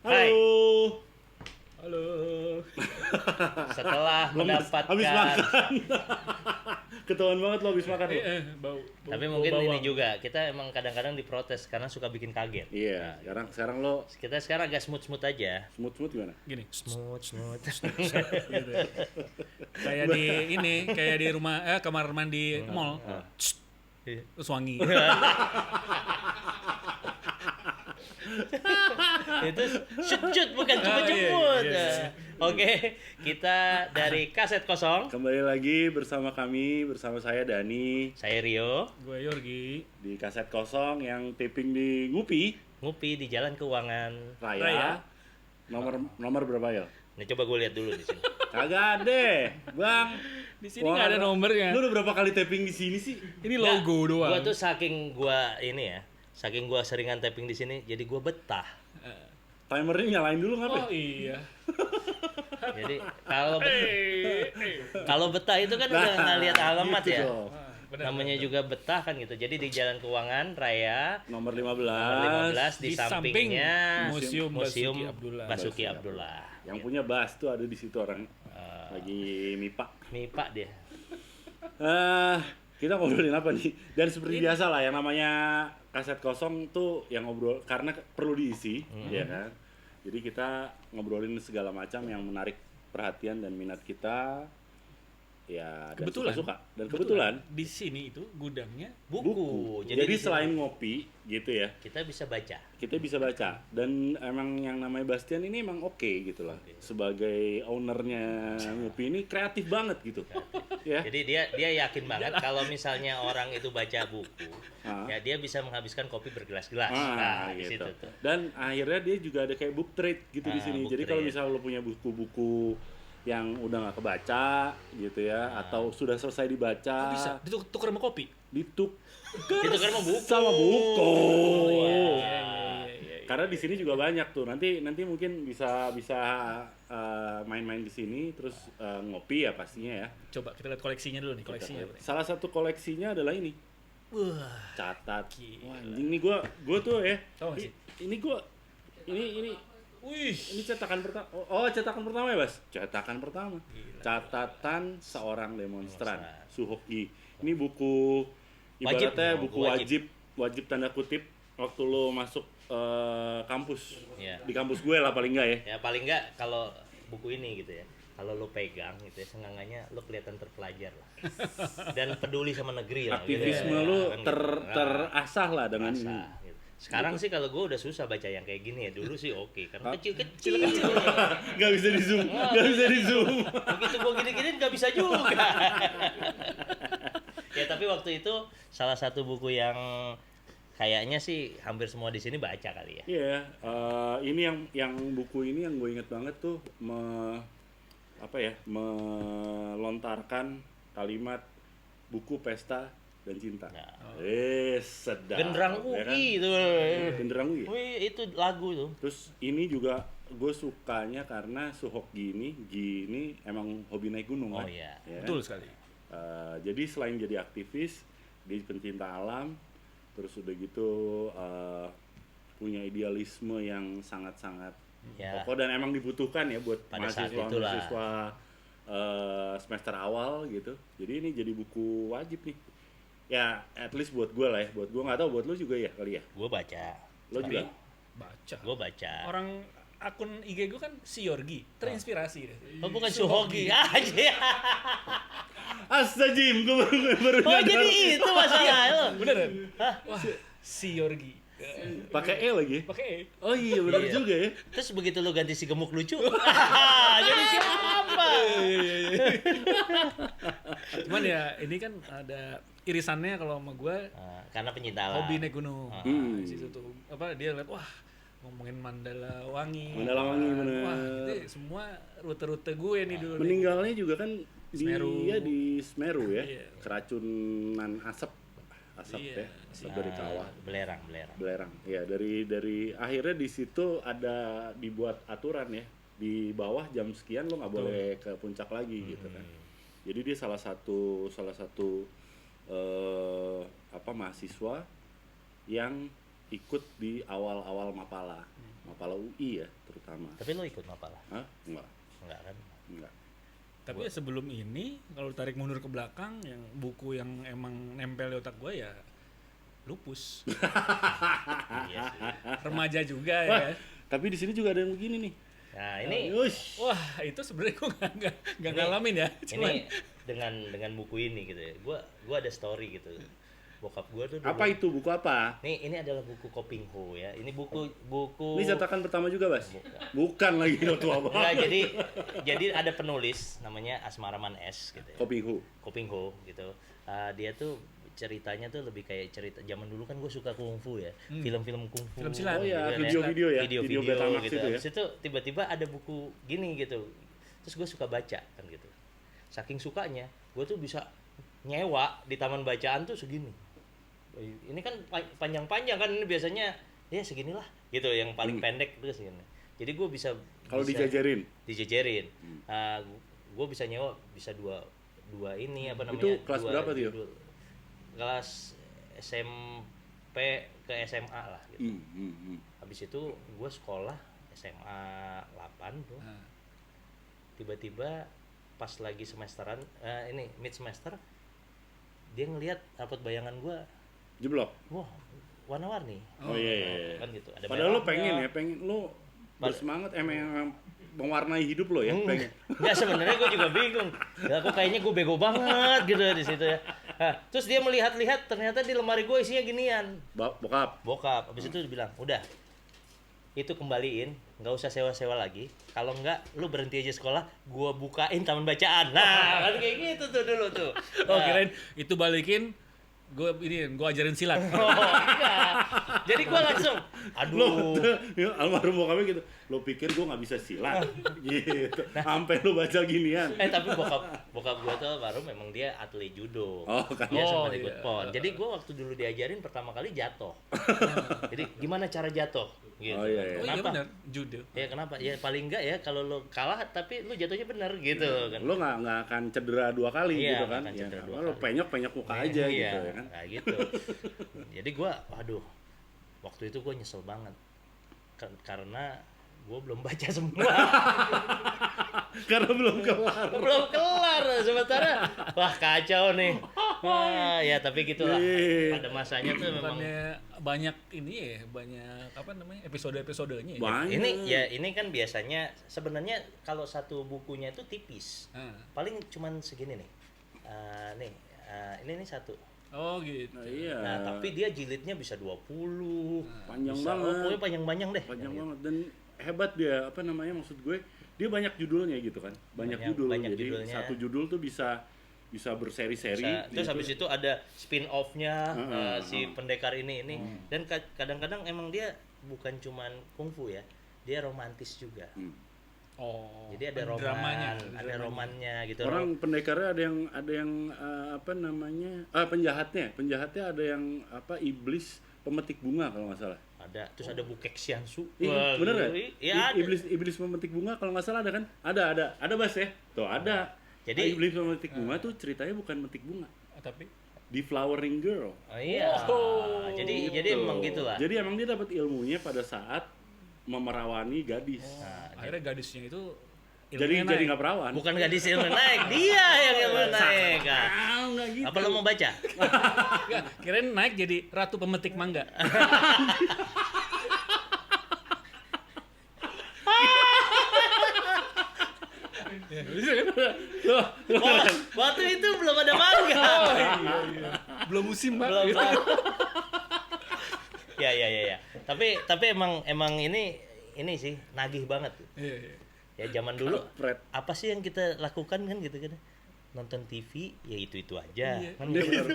Hai. Halo. Setelah mendapatkan habis makan. Ketahuan banget lo habis makan lo. Bau. tapi mungkin ini juga kita emang kadang-kadang diprotes karena suka bikin kaget. Iya, sekarang lo Kita sekarang agak smooth aja. smooth gimana? Gini. Smooth. Gitu. Kayak di rumah kamar mandi mall. Terus wangi. Itu shoot bukan cuma Oh, iya, jemput. iya. Oke, kita dari Kaset Kosong. Kembali lagi bersama saya Dani Saya Rio, Gue Yorgi. di Kaset Kosong yang taping di Ngupi Ngupi di Jalan Keuangan. Raya. Nomor berapa ya? Nah, coba gue lihat dulu di sini. Kagak deh, Bang. Di sini nggak ada nomornya. Lu udah berapa kali taping di sini sih? Ini logo doang. Gua tuh saking gua seringan tapping di sini, jadi gua betah. Timernya nyalain dulu ngapa? Oh iya. Jadi kalau betah itu kan udah ngeliat alamat gitu ya. dong. Namanya juga betah kan gitu. Jadi di Jalan Keuangan Raya Nomor 15. nomor 15 di Di samping sampingnya Museum Museum Basuki Basuki Abdullah. Abdullah. Yang punya Bas tuh ada di situ orang. Lagi mipa. Mipa dia. Kita ngobrolin apa nih? Dan seperti biasa lah yang namanya Kaset Kosong tuh yang ngobrol karena perlu diisi, ya kan? Jadi kita ngobrolin segala macam yang menarik perhatian dan minat kita. Ya, dan Kebetulan. suka-suka. Dan kebetulan di sini itu gudangnya Buku. Jadi di sini selain ngopi gitu ya, kita bisa baca. kita bisa baca. Dan emang yang namanya Bastian ini emang oke gitu lah. Sebagai ownernya Ngopi ini kreatif banget gitu. Ya. Jadi dia yakin banget kalau misalnya orang itu baca buku, ya dia bisa menghabiskan kopi bergelas-gelas. Nah, di gitu. situ tuh. Dan akhirnya dia juga ada kayak book trade gitu di sini. book Jadi kalau trade. misalnya lo punya buku-buku yang udah nggak kebaca gitu ya, atau sudah selesai dibaca, bisa ditukar sama kopi. dituk Itu kan mau buku. sama buku. Iya. Karena di sini juga banyak tuh. Nanti mungkin bisa main-main di sini terus ngopi ya pastinya ya. Coba kita lihat koleksinya dulu nih, koleksinya. apa nih? Salah satu koleksinya adalah ini. Wah, Catat. Gila. Wah, anjing nih gua tuh ya. Tahu nggak sih? Ini wih. ini cetakan pertama. Oh, cetakan pertama ya, Bas? Cetakan pertama. Catatan seorang demonstran, Suhoki. Ini buku Wajib, ibaratnya buku buku wajib tanda kutip waktu lo masuk kampus. Iya. Di kampus gue lah paling enggak ya. Ya paling enggak kalau buku ini gitu ya. Kalau lo pegang gitu ya, seenggaknya lo kelihatan terpelajar lah. Dan peduli sama negeri lah. Aktivisme gitu ya. lo Kan gitu. terasah lah dengan ini. Rasa, gitu. Sekarang sih kalau gue udah susah baca yang kayak gini ya. Dulu sih oke, karena kecil-kecil. Gak bisa di zoom, gak bisa di zoom. Begitu gue gini-gini nggak bisa juga. Ya tapi waktu itu salah satu buku yang kayaknya sih hampir semua di sini baca kali ya. Iya, ini yang buku ini yang gue inget banget tuh melontarkan kalimat buku pesta dan cinta. Nah. Sedap. Genderang ya kan? UI itu. Genderang UI. Wih, itu lagu tuh. Terus ini juga gue sukanya karena Suhoki ini emang hobi naik gunung Oh kan. iya. Ya kan? Betul sekali. Jadi selain jadi aktivis, dia pencinta alam, terus udah gitu punya idealisme yang sangat-sangat Ya. pokok dan emang dibutuhkan ya buat Pada saat itulah. mahasiswa semester awal gitu. Jadi ini jadi buku wajib nih. Ya, at least buat gue lah ya. Buat gue nggak tahu buat lo juga ya kali ya. Gue baca. Lo juga. Baca. Gue baca. Orang akun IG gue kan si Yorgi, terinspirasi deh. Oh bukan Suhoki aja. Asta Jim, gue baru Oh nyadar. jadi itu masalah lo. Beneran? Wah, si Yorgi. Pakai E lagi. Pakai E. Oh iya benar Iya. juga ya. Terus begitu lo ganti si gemuk lucu. Jadi siapa? Cuman ya ini kan ada irisannya kalau sama gue Karena pencinta alam. hobi naik gunung. Hmm. Di situ tuh apa dia lihat wah ngomongin Mandala Wangi. Mandala Wangi, bener. Wah, itu semua rute-rute gue nih dulu. nih. Meninggalnya juga kan Semeru. di Semeru ya. Iya. Keracunan asap Iya, ya. Asap dari kawah. Belerang. Belerang. Ya, dari akhirnya di situ ada dibuat aturan ya. Di bawah jam sekian lo nggak boleh ke puncak lagi gitu kan. Jadi dia salah satu mahasiswa yang ikut di awal-awal Mapala UI ya terutama. Sama. Tapi lo ikut Mapala? Hah? Enggak. Enggak kan? Enggak. Tapi ya sebelum ini kalau tarik mundur ke belakang yang buku yang emang nempel di otak gue ya Lupus. Iya sih. Remaja juga Wah, ya. tapi di sini juga ada yang begini nih. Nah ini Wah, itu sebenarnya gue nggak Ini- ngalamin ya. Cuman ini dengan buku ini gitu ya. Gua ada story gitu. Bokap gua tuh dulu, Apa itu? Buku apa? ini adalah buku Koping Ho ya. Ini buku Ini cetakan pertama juga, Bas? Bukan. Bukan lagi lo tua Enggak, banget. jadi ada penulis namanya Asmaraman S gitu ya. Kopi Hu. Koping Ho gitu. Dia tuh ceritanya tuh lebih kayak cerita zaman dulu kan gue suka kungfu ya, film-film kungfu. Film silat. Oh ya, kan video-video ya, video-video Betamax gitu. itu ya. Habis itu tiba-tiba ada buku gini gitu. Terus gue suka baca kan gitu. Saking sukanya, gue tuh bisa nyewa di taman bacaan tuh segini. Ini kan panjang-panjang kan, ini biasanya ya seginilah gitu, yang paling pendek itu segini. Jadi gue bisa Kalau dijajarin. dijejerin. Gue bisa nyewa bisa dua ini apa namanya? Itu kelas dua berapa tuh? judul. Kelas SMP ke SMA lah gitu. Habis itu gue sekolah SMA 8 tuh. Tiba-tiba pas lagi semesteran ini mid semester dia ngelihat rapot bayangan gue, Jeblok. wah warna-warni. Oh iya. Kan gitu. Ada Padahal lo merahnya. pengen ya, pengen lo bersemangat emang mewarnai hidup lo ya, pengen. Nggak, sebenarnya gue juga bingung. Ya, aku kayaknya gue bego banget gitu di situ ya. Nah, terus dia melihat-lihat ternyata di lemari gue isinya ginian. Bokap. Bokap. Habis itu dia bilang, udah, itu kembaliin, nggak usah sewa-sewa lagi. Kalau nggak, lu berhenti aja sekolah, gue bukain taman bacaan. Nah, kan kayak gitu tuh dulu tuh. oh Nah, kirain itu balikin gue ajarin silat. oh, enggak. Jadi gue langsung, Lo, aduh. ya, almarhum bokapnya gitu. Lo pikir gue nggak bisa silat, gitu. Sampai lo baca ginian. Tapi bokap gue tuh baru memang dia atlet judo. Oh, kan. Dia Oh, sempat ikut iya. pon. Jadi gue waktu dulu diajarin pertama kali jatuh. Jadi gimana cara jatuh? Gitu. Oh, iya, iya. Oh iya Kenapa? benar, judo. Ya kenapa? Ya paling enggak ya kalau lo kalah tapi lo jatuhnya benar gitu kan. Lo nggak akan cedera 2 kali Iya, gitu nggak kan. akan Ya, cedera 2 lo kali. penyok muka aja Iya, gitu ya kan. Kayak gitu. Jadi gue, waduh, waktu itu gue nyesel banget. Karena gue belum baca semua. Karena belum kelar. Belum kelar sementara. Wah kacau nih. Wah, ya tapi gitulah. Iya. Pada masanya tuh memang Bukannya banyak ini ya, banyak apa namanya episode-episodenya ya. Banyak. ini kan biasanya sebenarnya kalau satu bukunya itu tipis. Ah. Paling cuman segini nih. Ini satu. Oh gitu. Nah, iya. Nah, tapi dia jilidnya bisa 20. Panjang bisa, banget. pokoknya panjang-panjang deh. Panjang banget dan hebat dia, apa namanya, maksud gue dia banyak judulnya gitu kan. Banyak judul. banyak Jadi judulnya. satu judul tuh bisa berseri-seri. Terus gitu. habis itu ada spin-off-nya si Hmm. pendekar ini. Dan kadang-kadang emang dia bukan cuman kungfu ya. Dia romantis juga. Oh. Jadi ada dramanya, ada romannya gitu. Orang pendekarnya ada yang apa namanya? Penjahatnya ada yang apa, iblis pemetik bunga kalau nggak salah. Ada, terus ada Bukek Xiansu. Iya, bener ya? Iya, ada. Iblis pemetik bunga kalau nggak salah ada kan? Ada Bas ya? Tuh ada. Jadi- iblis pemetik bunga tuh ceritanya bukan metik bunga, Tapi The Flowering Girl. Oh, iya. Jadi emang gitulah. Jadi emang dia dapat ilmunya pada saat memerawani gadis. akhirnya gadisnya itu Jadi ilmunya naik. nggak perawan. Bukan gadis yang naik, dia yang naik. Nggak gitu. Apa lo mau baca? Nggak, kirain naik jadi ratu pemetik mangga. Ya, bisa kan? Loh, Oh, waktu itu belum ada mangga. Belum musim, Pak. Belum. Ya. Tapi emang ini sih nagih banget. Iya, iya. Ya zaman dulu Kampret. apa sih yang kita lakukan kan gitu kan? Nonton TV ya itu aja. Iya. Kan gitu.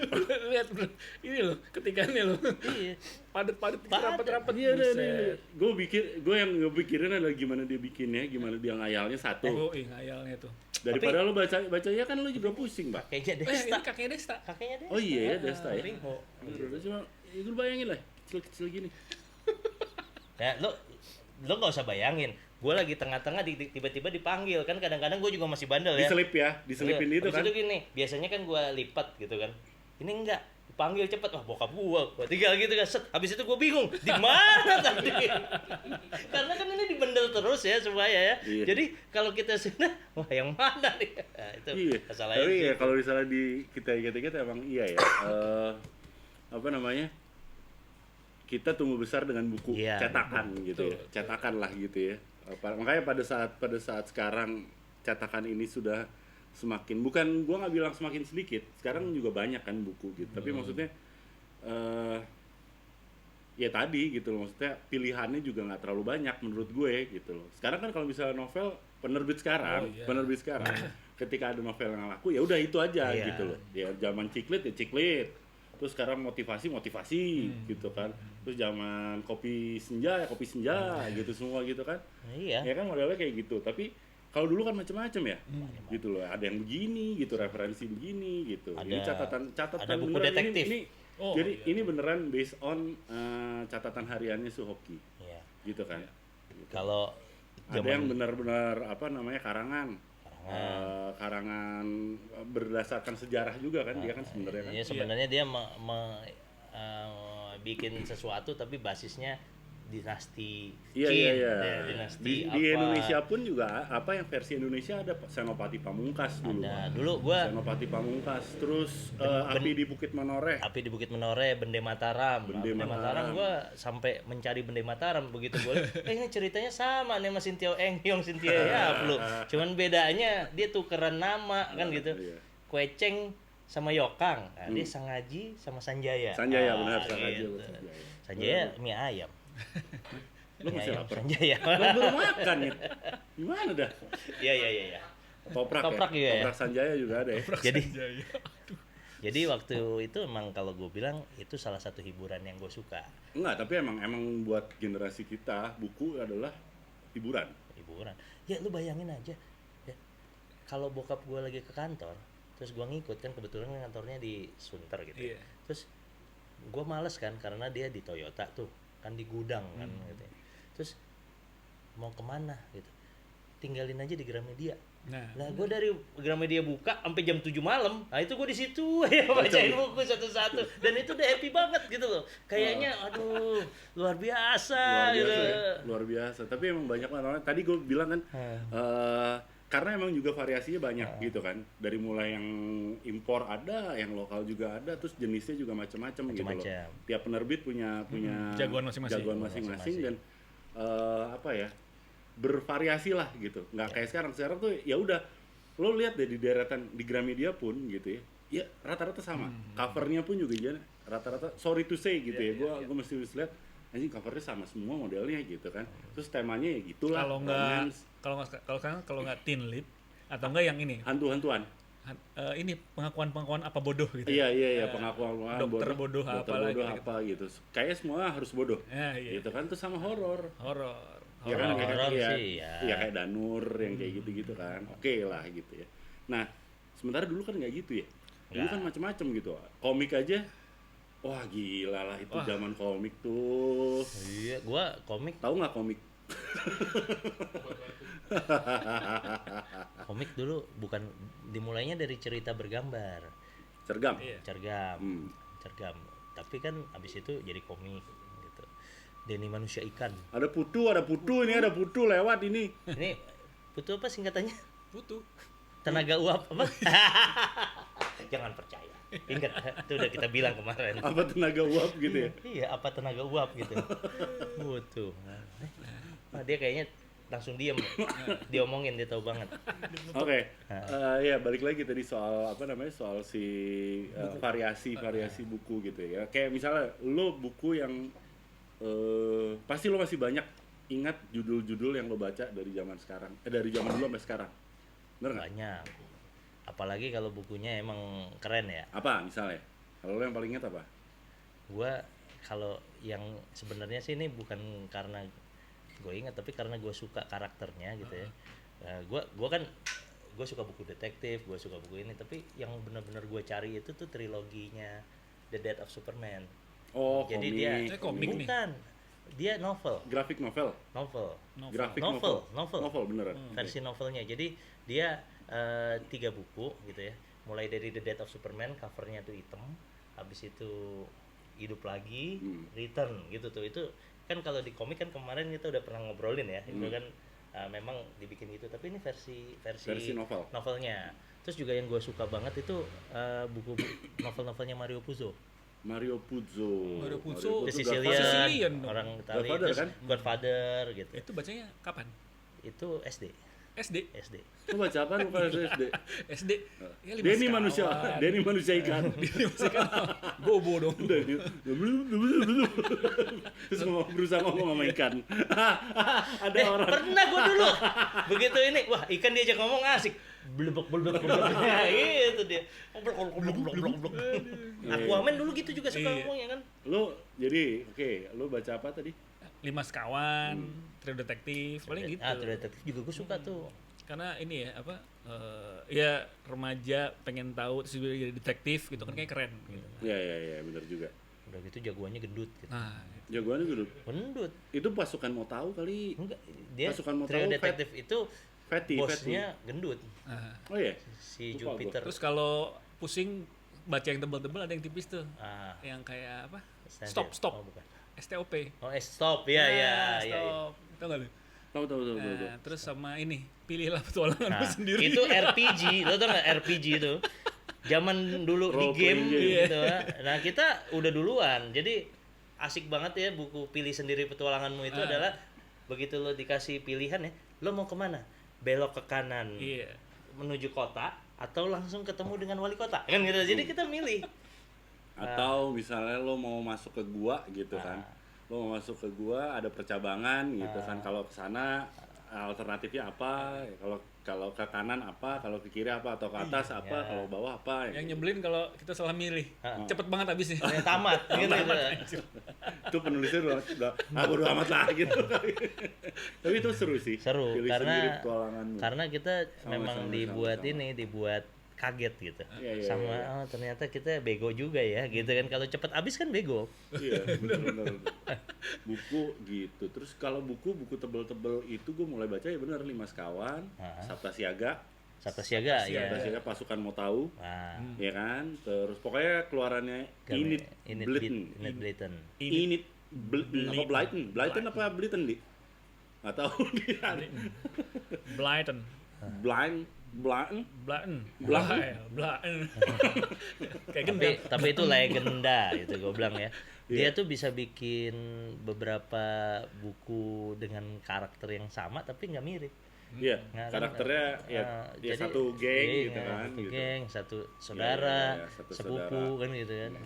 Lihat bro, ini loh ketikannya loh. Iya. Padat-padat, Padat. rapat-rapat. Iya, buset. gue yang ngepikirin adalah gimana dia bikinnya, gimana dia ngayalnya satu. Oh, ngayalnya tuh. Daripada lo bacanya kan lo juga pusing, Pak. Kayaknya Oh, ya, Desta. ini kakeknya Desta. Kakeknya Desta. Oh iya ya, Desta ya. Ringo. Udah cuma ya gue bayangin lah, kecil-kecil gini. Ya, lo nggak usah bayangin. Gue lagi tengah-tengah tiba-tiba dipanggil kan, kadang-kadang gue juga masih bandel ya. Diselipin itu Habis kan. itu gini, biasanya kan gue lipat gitu kan. Ini enggak, panggil cepet, wah bokap gua tinggal gitu kan, set. Habis itu gua bingung di mana tadi, karena kan ini dibendel terus ya semuanya ya. Iya. Jadi kalau kita sudah, wah yang mana nih? Nah, itu Iya. masalahnya. Tapi di ya situ. kalau misalnya di kita emang iya ya. Apa namanya? Kita tumbuh besar dengan buku Iya, cetakan gitu ya. betul. Cetakan lah gitu ya. Makanya pada saat sekarang cetakan ini sudah semakin, bukan gua nggak bilang semakin sedikit, sekarang juga banyak kan buku gitu. Tapi maksudnya ya tadi gitu loh, maksudnya pilihannya juga nggak terlalu banyak menurut gue gitu loh. Sekarang kan kalau misalnya novel penerbit sekarang, ketika ada novel yang laku ya udah itu aja Iya. gitu loh. Ya zaman ciklit ya ciklit. Terus sekarang motivasi gitu kan. Terus zaman kopi senja ya kopi senja gitu semua gitu kan. Iya. Ya kan modelnya kayak gitu. Tapi kalau dulu kan macam-macam ya. Gitu loh. Ada yang begini gitu, referensi begini gitu. Ini catatan ada buku beneran detektif. ini Oh, jadi iya. ini beneran based on catatan hariannya Suhoki. Iya. Gitu kan. Kalau Ada yang benar-benar apa namanya karangan berdasarkan sejarah juga kan dia kan sebenarnya kan. ya sebenarnya dia bikin sesuatu tapi basisnya dinasti Iya Qin, iya iya. ya, dinasti Di apa. Indonesia pun juga apa yang versi Indonesia ada Senopati Pamungkas dulu. Ada dulu gua Senopati Pamungkas, terus Api di Bukit Menoreh. Api di Bukit Menoreh, Bende Mataram. Bende Mataram. Gua sampai mencari Bende Mataram begitu gua. Ini ceritanya sama nih sama Sintio Engyong, Sintia Yaplu. Cuman bedanya dia tukeran nama kan gitu. Iya. Kueceng sama Yokang. Nah, dia Sangaji sama Sanjaya. Sanjaya Ah, benar Sanjaya. gitu. Sanjaya mie ayam. Lu masih lapar. Sanjaya. Lu baru makan ya. Gimana dah? Iya. Toprak juga ya? Toprak Sanjaya juga ada ya. Jadi jadi waktu itu emang kalau gue bilang itu salah satu hiburan yang gue suka. Enggak, tapi emang buat generasi kita buku adalah hiburan. Ya lu bayangin aja ya, kalau bokap gue lagi ke kantor terus gue ngikut kan, kebetulan kantornya di Sunter gitu ya. Iya. Terus gue males kan karena dia di Toyota tuh kan, di gudang kan gitu ya. Terus mau kemana gitu, tinggalin aja di Gramedia. Nah gue dari Gramedia buka sampai jam 7 malam, nah itu gue di situ ya bacain buku satu-satu, dan itu udah happy banget gitu loh, kayaknya aduh luar biasa gitu. Luar biasa. Tapi emang banyak orang. Tadi gue bilang kan karena emang juga variasinya banyak gitu kan. Dari mulai yang impor ada, yang lokal juga ada, terus jenisnya juga macam-macam gitu loh. Tiap penerbit punya jagoan masing-masing. Dan apa ya? Bervariasi lah gitu. Nggak kayak sekarang tuh ya udah lo lihat deh di deretan di Gramedia pun gitu ya. Ya rata-rata sama. Covernya pun juga rata-rata sorry to say gitu ya. Gua mesti lihat anjing covernya sama semua modelnya gitu kan. Terus temanya ya gitulah. Kalau nggak teen lead atau enggak yang ini hantu-hantuan. Ini pengakuan apa bodoh gitu. Iya pengakuan dokter bodoh apa gitu. Kayaknya semua harus bodoh. Iya. Gitu kan, terus sama horor. Ya kan Horor kayak sih ya. Ya kayak Danur yang kayak gitu-gitu kan. Oke lah gitu ya. Nah, sementara dulu kan nggak gitu ya. Dulu kan macam-macam gitu. Komik aja wah gila lah itu zaman komik tuh. Iya, gua komik. Tahu nggak komik? Komik dulu bukan dimulainya dari cerita bergambar. Cergam. Cergam. Tapi kan abis itu jadi komik gitu. Denny Manusia Ikan. Ada putu ini ada putu lewat ini. Ini putu apa singkatannya? Putu. Tenaga uap apa? Jangan percaya. Ingat, itu udah kita bilang kemarin. Apa tenaga uap gitu ya? Iya, apa tenaga uap gitu. Putu. Nah, dia kayaknya langsung diem. Diomongin, dia tahu banget. Oke. Ya balik lagi tadi soal apa namanya? Soal si variasi buku gitu ya. Kayak misalnya lo buku yang pasti lo masih banyak ingat judul-judul yang lo baca dari zaman sekarang, dari zaman dulu sampai sekarang. Bener nggak? Banyak. Apalagi kalau bukunya emang keren ya. Apa misalnya? Kalau lo yang paling ingat apa? Gua kalau yang sebenarnya sih ini bukan karena gue ingat, tapi karena gue suka karakternya gitu ya. Gue kan gue suka buku detektif, gue suka buku ini, tapi yang benar-benar gue cari itu tuh triloginya The Death of Superman. Oh, jadi komik. dia komik nih. bukan, dia novel. Graphic novel. Graphic novel beneran. Versi novelnya. Jadi dia 3 buku gitu ya. Mulai dari The Death of Superman, covernya tuh hitam. habis itu hidup lagi, return gitu tuh. Itu kan kalau di komik kan kemarin kita udah pernah ngobrolin ya, itu kan memang dibikin gitu, tapi ini versi novelnya. Terus juga yang gue suka banget itu buku novel-novelnya Mario Puzo. Mario Puzo The Sicilian, orang Italia, Godfather, kan? Godfather gitu. Itu bacanya kapan? Itu SD. Lu baca apa lu pada SD? SD. Ya, Denny manusia ikan. Bobo dong. Terus berusaha ngomong sama ikan. Ada orang. Pernah gue dulu. Begitu ini, wah ikan diajak ngomong asik. Blebek. Ya, gitu dia. Blok. Aquaman dulu gitu juga suka ngomongnya kan. Lu jadi lu baca apa tadi? 5 Sekawan, Trio Detektif, paling gitu. Trio Detektif juga gue suka tuh. Karena ini ya ya remaja pengen tahu terus juga jadi detektif gitu kan kayak keren gitu. Iya, benar juga. Udah gitu jagoannya gendut gitu. Nah, jagoannya gendut. Itu pasukan mau tahu kali. Enggak, dia pasukan mau Trio tahu Detektif itu bosnya gendut. Oh iya. Si Jupiter. Terus kalau pusing baca yang tebal-tebal ada yang tipis tuh. Yang kayak apa? Stop. Oh, bukan. STOP. Stop. Iya. Stop. Tahu enggak lu? Tahu. Terus sama ini, pilihlah petualanganmu sendiri. Itu RPG, lo tau nggak RPG itu? Zaman dulu di game gitu. Nah kita udah duluan, jadi asik banget ya buku pilih sendiri petualanganmu itu adalah begitu lo dikasih pilihan ya, lo mau kemana? Belok ke kanan, menuju kota atau langsung ketemu dengan wali kota, kan gitu. Jadi kita milih. Atau misalnya lo mau masuk ke gua gitu kan. Lo mau masuk ke gua ada percabangan gitu kan. Kalau ke sana alternatifnya apa? Kalau ke kanan apa? Kalau ke kiri apa? Atau ke atas apa? Kalau bawah apa? Yang nyebelin kalau kita salah milih. Cepet banget habisnya. Tamat gitu. Itu penulisnya udah bodo amat lah gitu. Tapi itu seru sih. Seru Pilih karena kita memang dibuat kaget gitu. Sama ternyata kita bego juga ya gitu kan. Kalau cepet habis kan bego. Iya, benar. Buku gitu. Terus kalau buku tebel-tebel itu gue mulai baca ya benar 5 Sekawan, Sabta Siaga, Pasukan Mau Tahu. Ya kan? Terus pokoknya keluarannya Enid Blyton. Blyton apa Blyton di? Enggak tahu dia. Blyton. Tapi itu legenda gitu gue bilang ya. Dia tuh bisa bikin beberapa buku dengan karakter yang sama tapi nggak mirip. Iya, karakternya jadi satu geng gitu kan. Satu geng, satu saudara, sepupu kan gitu kan.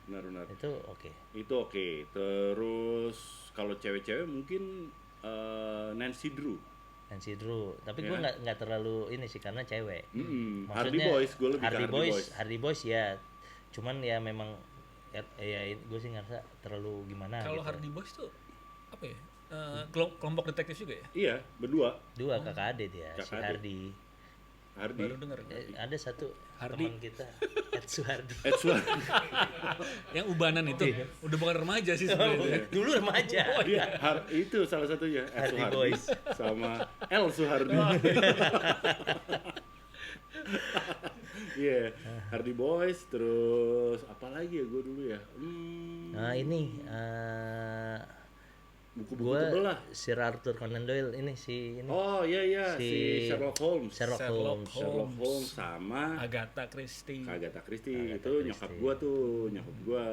Benar. Itu oke. Itu oke. Terus kalau cewek-cewek mungkin Nancy Drew, tapi gue nggak terlalu ini sih karena cewek. Hardy Boys, gue lebih Hardy Boys ya, cuman ya memang ya gue sih ngerasa terlalu gimana. Kalau gitu. Hardy Boys tuh apa ya? Kelompok detektif juga ya? Iya, berdua. Kakak adik dia, si Hardy. Baru dengar. Ada satu Hardy. teman kita, Ed Suhardi. Yang ubanan itu udah bukan remaja sih sebenarnya. Dulu remaja. Iya, itu salah satunya Ed Hardy Suhardi Boys sama El Suhardi. Iya, Hardy Boys, terus apa lagi ya gue dulu ya? Nah ini buku-buku tebel lah. Sir Arthur Conan Doyle ini. Oh iya si Sherlock Holmes sama Agatha Christie itu nyokap gua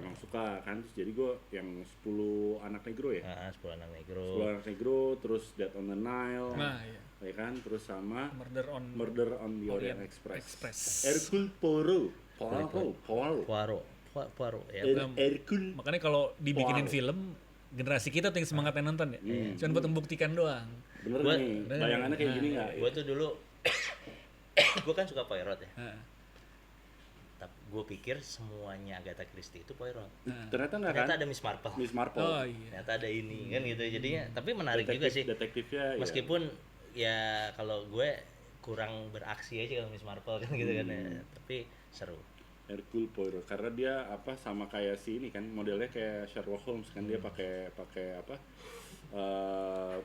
emang suka kan, terus jadi gua yang 10 anak negro ya. 10 anak negro, terus Death on the Nile. Nah, iya. Ya kan, terus sama Murder on the Orient Express. Hercule Poirot ya. Hercule. Makanya kalau dibikinin film generasi kita tuh yang semangat yang nonton ya. Cuman buat membuktikan doang. Bener nih, bayangannya kayak gini nggak? Gue tuh dulu, gue kan suka Poirot ya. Tapi gue pikir semuanya Agatha Christie itu Poirot. Ternyata nggak kan? Ternyata ada Miss Marple. Oh iya. Ternyata ada ini kan gitu. Jadinya, tapi menarik juga sih. Detektifnya. Meskipun ya kalau gue kurang beraksi aja kalau Miss Marple kan gitu kan ya. Tapi seru. Hercule Poirot karena dia sama kayak si ini kan, modelnya kayak Sherlock Holmes kan, dia pakai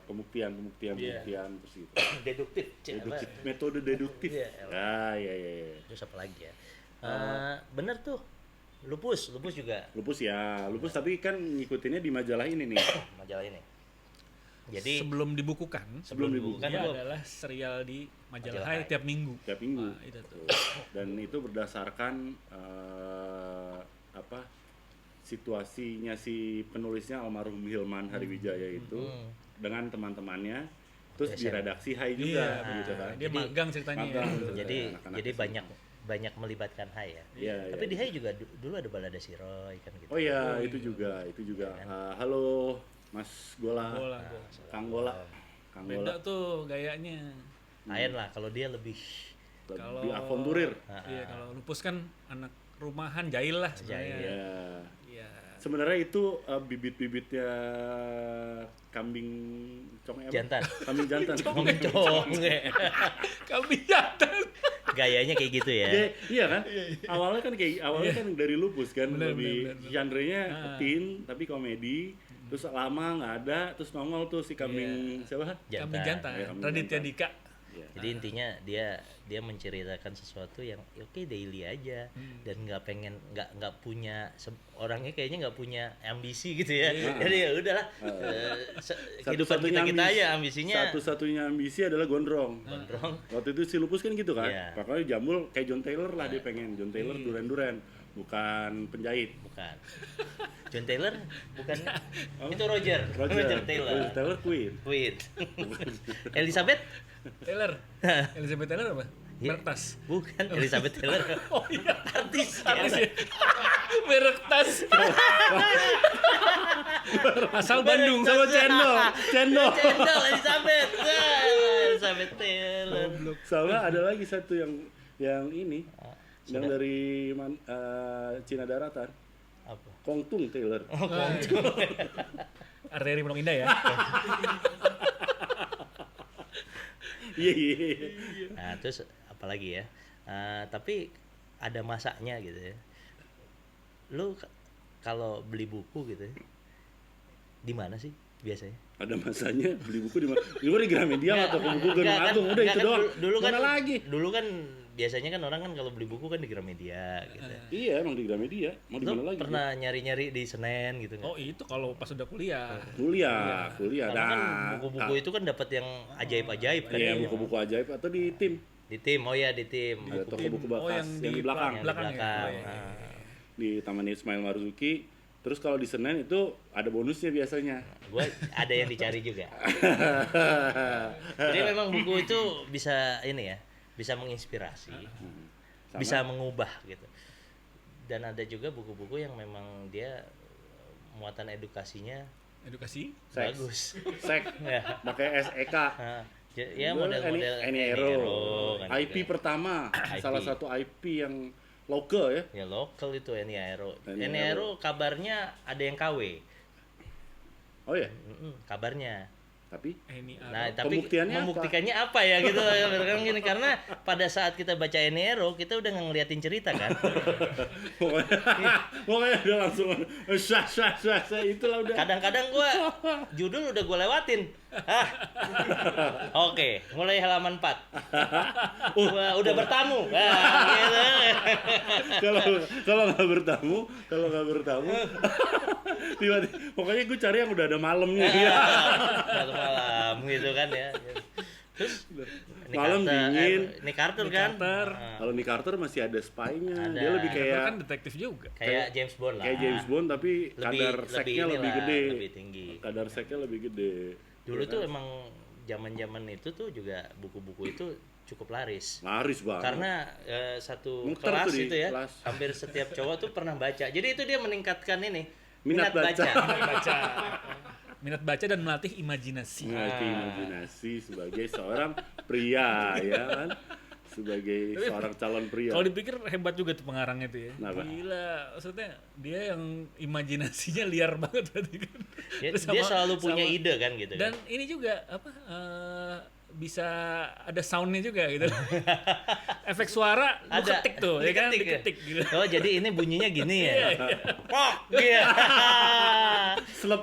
pembuktian terus gitu. Deduktif. Metode deduktif. Iya. Iya. Terus apa lagi ya? Bener tuh Lupus juga Lupus ya, Lupus tapi kan ngikutinnya di majalah ini nih. majalah ini. Jadi sebelum dibukukan dibukukan dia gua adalah serial di majalah Majalah Hai Hai. tiap minggu. Tiap minggu. Nah, itu tuh. Dan itu berdasarkan situasinya si penulisnya almarhum Hilman Hariwijaya itu dengan teman-temannya, terus di redaksi Hai juga, Iya, gitu kan. dia magang ceritanya. Magang. Ya. jadi anak-anak jadi SMA. banyak melibatkan Hai ya. Iya, Tapi iya. di Hai juga dulu ada balada si Roy kan gitu. Oh iya, itu juga. Halo Mas Gola, Bola. Kang Gola. Beda tuh gayanya. Lain lah kalau dia lebih Lebih avanturir. Iya, kalau Lupus kan anak rumahan jahil lah sebenarnya. Ya. Iya. Sebenarnya itu bibit-bibitnya kambing conge apa? jantan. Kambing jantan. Conge. Kami jantan. Gayanya kayak gitu ya. Iya kan? Awalnya kan dari Lupus kan, Bener, lebih bener. genre-nya teen tapi komedi. Terus lama nggak ada, terus nongol tuh si kambing siapa? Kami jantan. Ya, kambing Raditya jantan. Dika. Iya. Jadi intinya dia menceritakan sesuatu yang oke daily aja dan nggak punya orangnya kayaknya nggak punya ambisi gitu ya. Jadi ya udahlah kehidupan kita aja ambisinya. Satu-satunya ambisi adalah gondrong. Gondrong. Waktu itu si Lupus kan gitu kan. Iya. Pokoknya jambul kayak John Taylor lah dia pengen. John Taylor duren-duren, bukan penjahit. Bukan. John Taylor bukan itu Roger Taylor. Roger Taylor Queen. Wait. Elizabeth? Taylor. Elizabeth Taylor apa? Iya. Merek tas. Bukan Elizabeth Taylor. Oh iya. Artis. Artis ya. Merek tas. Asal Bandung. Sama cendol. Cendol Elizabeth. Elizabeth Taylor. Sama ada lagi satu yang ini. Yang dari Cina Daratan. Apa? Kongtung Taylor. Arteri Pondok Indah ya. Iya. Nah, terus apalagi ya? Tapi ada masanya gitu ya. Lu kalau beli buku gitu ya, di mana sih biasanya? Ada masanya beli buku di mana? Di Gramedia atau ke buku Gunung Agung. Udah itu doang. Dulu kan Mana lagi? Dulu kan biasanya kan orang kan kalau beli buku kan di Gramedia gitu. Iya, emang di Gramedia. Mau di Lu mana lagi? pernah nyari-nyari di Senen gitu nggak? Oh itu kalau pas udah kuliah. Kuliah. Karena kan buku-buku itu kan dapat yang ajaib-ajaib kan. Iya, buku-buku ajaib atau di tim. Di tim, oh ya di tim. Ada toko buku Oh, bekas yang yang di di belakang. Yang di belakang ya? belakang. Oh, iya. Nah, Di Taman Ismail Marzuki. Terus kalau di Senen itu ada bonusnya biasanya. gue ada yang dicari juga. Jadi memang buku itu bisa ini ya, bisa menginspirasi, Sama- bisa mengubah gitu. Dan ada juga buku-buku yang memang dia muatan edukasinya Edukasi. Seks. bagus. Sek. Ya, Pakai SEK. ya model-model Eniero. kan IP juga. pertama. IP. Salah satu IP yang lokal ya. Ya lokal itu Eniero. Eniero. Eniero kabarnya ada yang KW. Oh ya, Kabarnya. tapi Ini Nah, tapi Pembuktiannya membuktikannya apa ya gitu kan gini karena pada saat kita baca Eniero kita udah ngeliatin cerita kan. pokoknya udah langsung sah itulah udah. Kadang-kadang gua judul udah gua lewatin. Oke, mulai halaman 4. Udah bertamu. Gitu. Kalau nggak bertamu tiba-tiba pokoknya gue cari yang udah ada malamnya ya. Satu malam gitu kan ya. Terus Malam dingin. Nick Carter kan? Carter. Kalau Nick Carter masih ada spy-nya. Ada. Dia lebih Carter kayak kan detektif juga. Kayak James Bond lah. kayak James Bond tapi kadar seknya lebih inilah, gede. lebih tinggi. Kadar seknya lebih gede. Dulu Ya tuh kan? emang zaman-zaman itu tuh juga buku-buku itu cukup laris. Laris banget. Karena satu Muter kelas tuh di itu ya, kelas. hampir setiap cowok tuh pernah baca. Jadi itu dia meningkatkan ini Minat baca. Baca. Minat baca dan melatih imajinasi. Ngerti imajinasi sebagai seorang pria ya kan, sebagai seorang calon pria. Kalau dipikir hebat juga tuh pengarangnya tuh ya. Kenapa? Gila, maksudnya dia yang imajinasinya liar banget berarti kan. Terus Dia sama- selalu punya sama- ide kan gitu. Dan kan? ini juga apa bisa ada soundnya juga gitu. Efek suara lu Ada. ketik tuh, ya kan? Diketik ya? Diketik gitu. Oh, jadi ini bunyinya gini ya. Iya, Pok gitu. Slep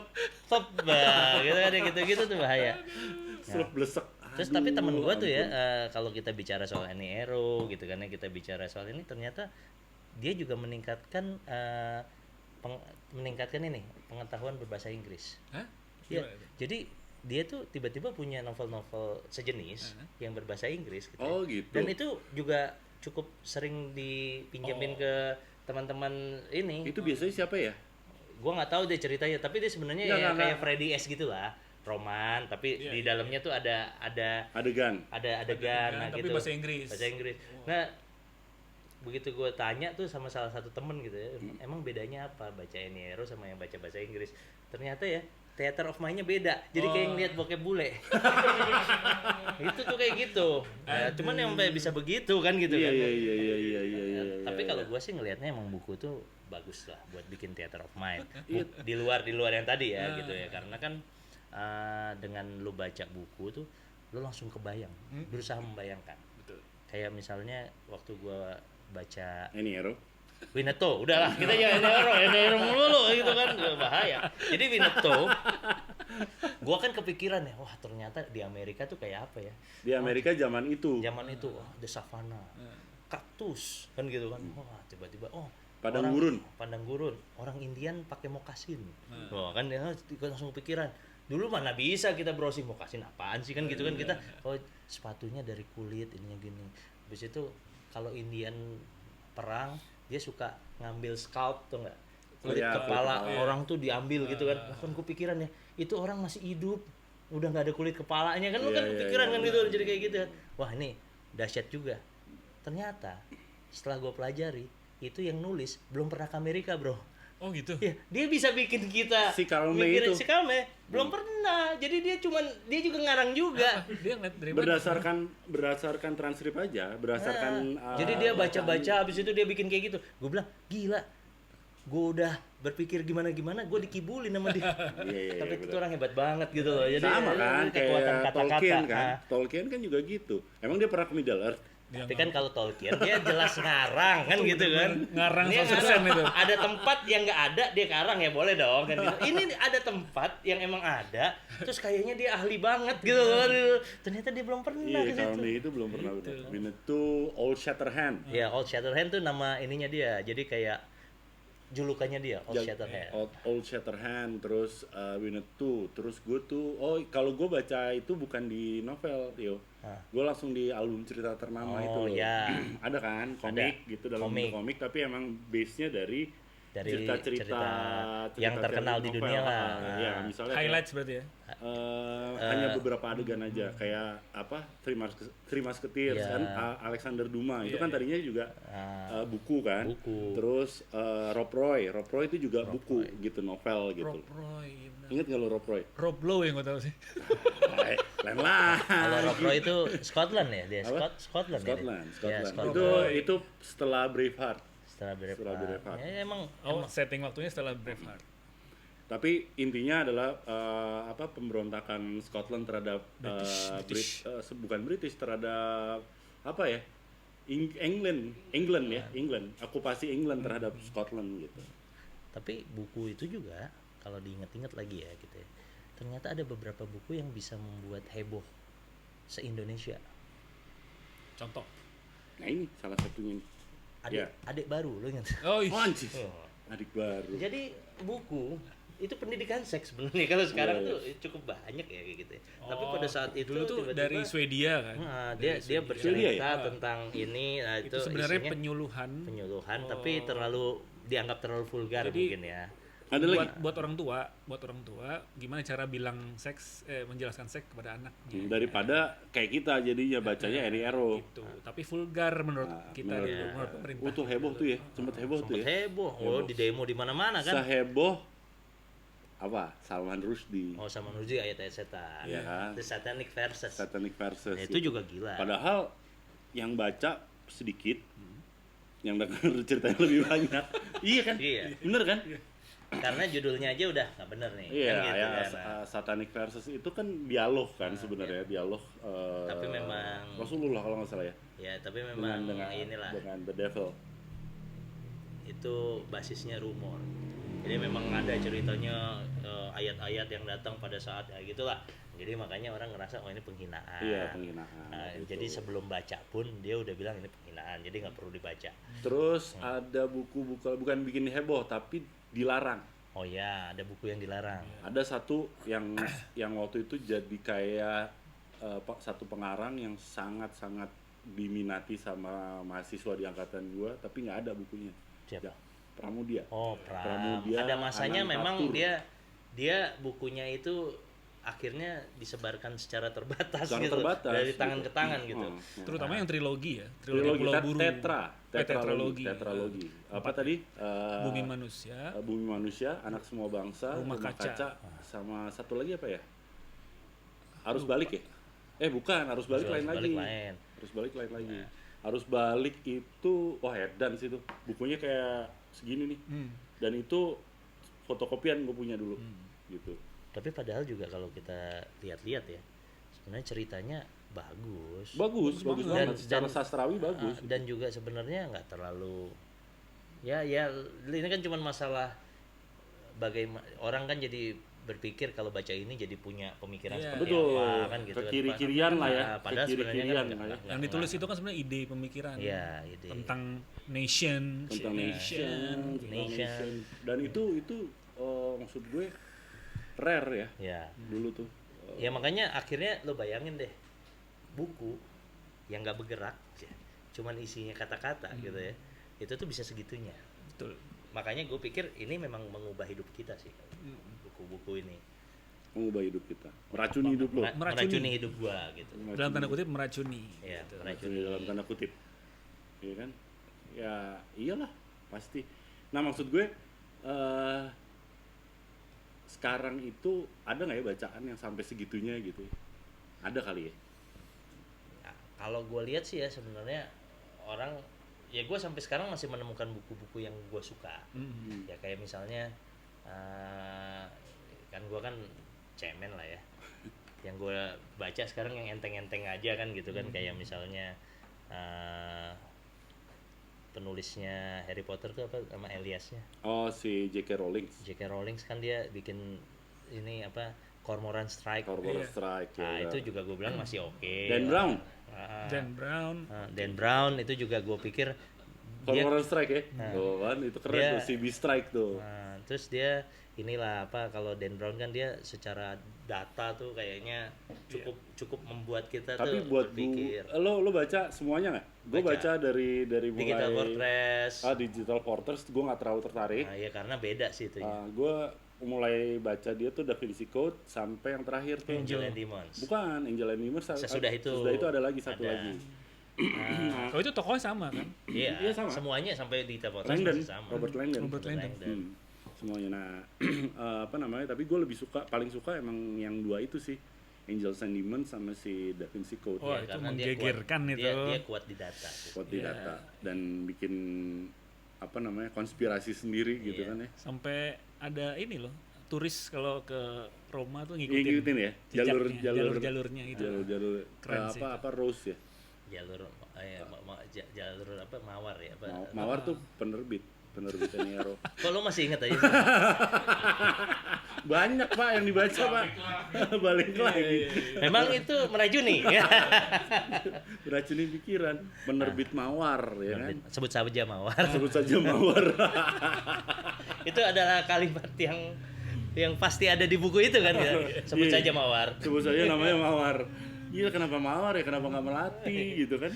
Pop gitu kan gitu-gitu tuh bahaya. slep blesek. Terus tapi temen gua tuh ya kalau kita bicara soal Eniero gitu kan ya kita bicara soal ini ternyata dia juga meningkatkan meningkatkan ini pengetahuan berbahasa Inggris. Hah? Iya. Gimana itu? Jadi dia tuh tiba-tiba punya novel-novel sejenis yang berbahasa Inggris gitu. Oh, gitu. Dan itu juga cukup sering dipinjemin ke teman-teman ini. Itu biasanya siapa ya? Gua nggak tahu deh ceritanya, tapi dia sebenarnya Nggak, ya nggak, kayak nggak. Freddy S gitulah, roman, tapi Iya, di iya, dalamnya tuh ada Adegan. adegan nah, tapi gitu. bahasa Inggris. Bahasa Inggris. Nah, begitu gue tanya tuh sama salah satu temen gitu ya, emang bedanya apa baca Eniero sama yang baca bahasa Inggris? Ternyata ya theater of mind-nya beda. Jadi kayak ngeliat bokep bule. Itu tuh kayak gitu. Ya, cuman yang sampai bisa begitu kan gitu Iya kan. iya iya iya iya iya. Tapi iya. kalau gue sih ngelihatnya emang buku tuh bagus lah buat bikin theater of mind. Di luar yang tadi ya gitu ya. Karena kan dengan lu baca buku tuh lu langsung kebayang, berusaha membayangkan. Betul. Kayak misalnya waktu gue baca Eniero. Winnetou, udahlah kita jangan Eniero mulu gitu kan, bahaya. Jadi Winnetou, gua kan kepikiran ya, wah ternyata di Amerika tuh kayak apa ya? Di Amerika zaman itu. Zaman itu, the savannah, kaktus kan gitu kan, wah tiba-tiba, Padang gurun, orang Indian pakai mokasin, wah kan ya langsung kepikiran. Dulu mana bisa kita browsing mokasin apaan sih kan gitu kan kita, sepatunya dari kulit ininya gini. Habis itu kalau Indian perang dia suka ngambil scalp tuh nggak, kulit iya, kepala kulit kepala. orang tuh diambil gitu kan. Kan kupikiran ya itu orang masih hidup udah nggak ada kulit kepalanya kan, lu kan Iya, kepikiran iya, kan gitu, jadi kayak gitu kan. Wah ini dahsyat juga. Ternyata setelah gue pelajari itu yang nulis belum pernah ke Amerika bro. Oh gitu. Ya, dia bisa bikin kita Si Calme mikirin itu. si Calme belum pernah. Jadi dia juga ngarang juga. Dia ngeliat dari mana? Berdasarkan transkrip aja, berdasarkan Jadi dia baca-baca habis itu dia bikin kayak gitu. Gue bilang, gila. Gue udah berpikir gimana-gimana, gue dikibulin sama dia. Iya, Tapi itu bener. orang hebat banget gitu loh. Jadi sama kan kekuatan kayak kata-kata. Tolkien kan. Ah. Tolkien kan juga gitu. Emang dia pernah ke Middle Earth? Tapi kan kalau Tolkien dia jelas ngarang kan gitu kan. Ngarang Dia sukses itu. Ada tempat yang nggak ada dia karang ya boleh dong kan gitu. Ini ada tempat yang emang ada, terus kayaknya dia ahli banget gitu loh. Ternyata dia belum pernah Iya, ke kalau situ. itu belum pernah benar. Winnetou, Old Shatterhand. Ya, Old Shatterhand tuh nama ininya dia. Jadi kayak julukannya dia, Old Shatterhand. Old Shatterhand, terus Winnetou, terus gue tuh, kalau gue baca itu bukan di novel, Tio. Gue langsung di album cerita ternama itu loh. Ya. Ada kan, komik gitu dalam bentuk komik, tapi emang base-nya dari cerita yang terkenal di novel. dunia lah. Ya, misalnya Highlights berarti ya. hanya beberapa adegan aja, kayak apa Three Musketeers Iya. kan, Alexander Dumas itu kan tadinya juga buku kan. Buku. Terus Rob Roy itu juga buku gitu, novel gitu. Rob Roy. Benar. Ingat nggak lo Rob Roy? Rob Lowe yang gue tahu sih. Lain lah. Kalau Rob Roy itu Scotland ya dia, Apa? Scotland. Ya, Scotland. dia? Ya, Scotland. Itu setelah Braveheart. Setelah setelah Braveheart. Ya, emang Setting waktunya setelah Braveheart. Tapi intinya adalah pemberontakan Scotland terhadap British. bukan British, terhadap apa ya? England, okupasi England terhadap Scotland gitu. tapi buku itu juga kalau diingat-ingat lagi ya gitu ya. Ternyata ada beberapa buku yang bisa membuat heboh se-Indonesia. Contoh. Nah ini salah satunya. Adik baru lo ingat? Oh, Oh, anjir. Adik baru. Jadi buku itu pendidikan seks sebenarnya kalau sekarang Iya, tuh cukup banyak ya kayak gitu ya. Tapi pada saat itu dulu tuh tiba-tiba, dari Swedia kan. dia bercerita Swedia ya? tentang ini Itu sebenarnya isinya penyuluhan. tapi dianggap terlalu vulgar Jadi, mungkin ya. Ada lagi. buat orang tua gimana cara bilang menjelaskan seks kepada anaknya. Daripada kayak kita jadinya bacanya Eniero. Gitu. Tapi vulgar menurut kita menurut- gitu, menurut pemerintah. Tuh heboh tuh ya, sempet heboh tuh ya. Heboh. Oh, di demo di mana-mana kan. Seheboh apa? Salman Rushdie. Oh, sama Nuji ayat-ayat setan. Iya kan? The Satanic Verses. Satanic Verses. Nah, itu juga gila. Padahal yang baca sedikit, yang denger ceritanya lebih banyak. Iya kan? Iya. Bener kan? Karena judulnya aja udah nggak bener nih. Iya, kan gitu ya, kan. Satanic Verses itu kan dialog kan sebenarnya, dialog. Tapi memang Rasulullah kalau nggak salah ya. ya, tapi memang dengan inilah dengan the devil. itu basisnya rumor. Jadi memang ada ceritanya ayat-ayat yang datang pada saat ya gitulah. Jadi makanya orang ngerasa oh ini penghinaan. Iya, penghinaan. Gitu. Jadi sebelum baca pun dia udah bilang ini penghinaan. Jadi nggak perlu dibaca. Terus ada buku bukan bikin heboh tapi dilarang. Oh ya, ada buku yang dilarang. Ada satu yang waktu itu jadi kayak satu pengarang yang sangat-sangat diminati sama mahasiswa di angkatan gua, tapi nggak ada bukunya. Siapa? Pramudia. Oh, Pramudia. Ada masanya Anang memang Tatur. dia bukunya itu akhirnya disebarkan secara terbatas Secara gitu. terbatas, Dari tangan gitu. ke tangan gitu. Terutama yang trilogi ya, Trilogi Pulau Buru. tetralogi. tetralogi. Apa tadi? Bumi Manusia, Bumi Manusia, Anak Semua Bangsa, Rumah Kaca. sama satu lagi apa ya? Arus Balik ya? Bukan, Arus Balik lain lagi. Lain. Arus Balik lain lagi. Arus Balik itu edan sih tuh. Bukunya kayak segini nih. Dan itu fotokopian gue punya dulu. Gitu. Tapi padahal juga kalau kita lihat-lihat ya, sebenarnya ceritanya bagus. Bagus banget. Secara dan- sastrawi bagus. Dan juga sebenarnya nggak terlalu ya ini kan cuma masalah bagaimana orang kan jadi berpikir kalau baca ini jadi punya pemikiran Iya. seperti Betul. apa kan gitu Ke kan. kiri-kirian lah ya. Padahal Ke sebenarnya kiri-kirian kan lah ya. yang ditulis itu kan sebenarnya ide pemikiran. Iya, ide. Tentang nation, Tentang nation. Dan itu maksud gue rare ya Ya. dulu tuh. Ya makanya akhirnya lo bayangin deh buku yang nggak bergerak ya, cuman isinya kata-kata gitu ya, itu tuh bisa segitunya. Betul. Makanya gue pikir ini memang mengubah hidup kita sih buku-buku ini. Mengubah hidup kita, meracuni hidup lo. Meracuni hidup gua gitu. Dalam tanda kutip meracuni. Ya, Meracuni meracuni. dalam tanda kutip, iya kan? Ya iyalah pasti. Nah maksud gue sekarang itu ada nggak ya bacaan yang sampai segitunya gitu? Ada kali ya? Nah, kalau gue lihat sih ya sebenarnya orang ya gue sampai sekarang masih menemukan buku-buku yang gue suka. Ya kayak misalnya kan gue kan cemen lah ya. Yang gue baca sekarang yang enteng-enteng aja kan gitu kan, kayak misalnya penulisnya Harry Potter tuh apa sama Eliasnya? Oh si J.K. Rowling. J.K. Rowling kan dia bikin ini apa Cormoran Strike. Cormoran Iya. Strike. Nah, ya. itu juga gue bilang masih oke. Dan Brown. Dan Brown. Dan Brown itu juga gue pikir dia Cormoran Strike ya. Tuh kan itu keren Dia- tuh CB Strike tuh. terus dia inilah apa kalau Dan Brown kan dia secara data tuh kayaknya cukup membuat kita Tapi tuh buat berpikir. lo baca semuanya nggak? Gue Baca. baca dari mulai Digital Fortress. Digital Fortress gue nggak terlalu tertarik. Nah, ya karena beda sih itu. Gue mulai baca dia tuh Da Vinci Code sampai yang terakhir tuh. Angel and Demons. Bukan Angel and Demons. Sesudah itu. Sesudah itu ada lagi satu Ada. lagi. Oh itu tokohnya sama kan? Iya, Iya, sama. semuanya sampai di Digital Fortress Langdon, masih sama. Robert Langdon. Robert Langdon. Semuanya. Nah, apa namanya? Tapi gue paling suka emang yang dua itu sih. Angel and Demons sama si Da Vinci Code. Oh, Ya, itu karena dia menggegerkan kuat, itu. Dia kuat di data. Kuat di data dan bikin apa namanya konspirasi sendiri gitu Iya. kan ya. Sampai ada ini loh, turis kalau ke Roma tuh ngikutin, Ngikutin ya jejaknya, jalur jalurnya gitu. jalur Keren sih apa Rose ya. Jalur jalur apa Mawar ya apa. Mawar tuh penerbitan Nero. Kok lo masih ingat aja? Banyak Pak yang dibaca Pak. Balik lagi. Memang itu meracuni. Beracunin pikiran. Penerbit Mawar ya kan. Sebut saja Mawar. Sebut saja Mawar. Itu adalah kalimat yang pasti ada di buku itu kan ya. Sebut Iya. saja Mawar. Sebut saja namanya Mawar. Iya kenapa Mawar ya? Kenapa nggak Melati gitu kan?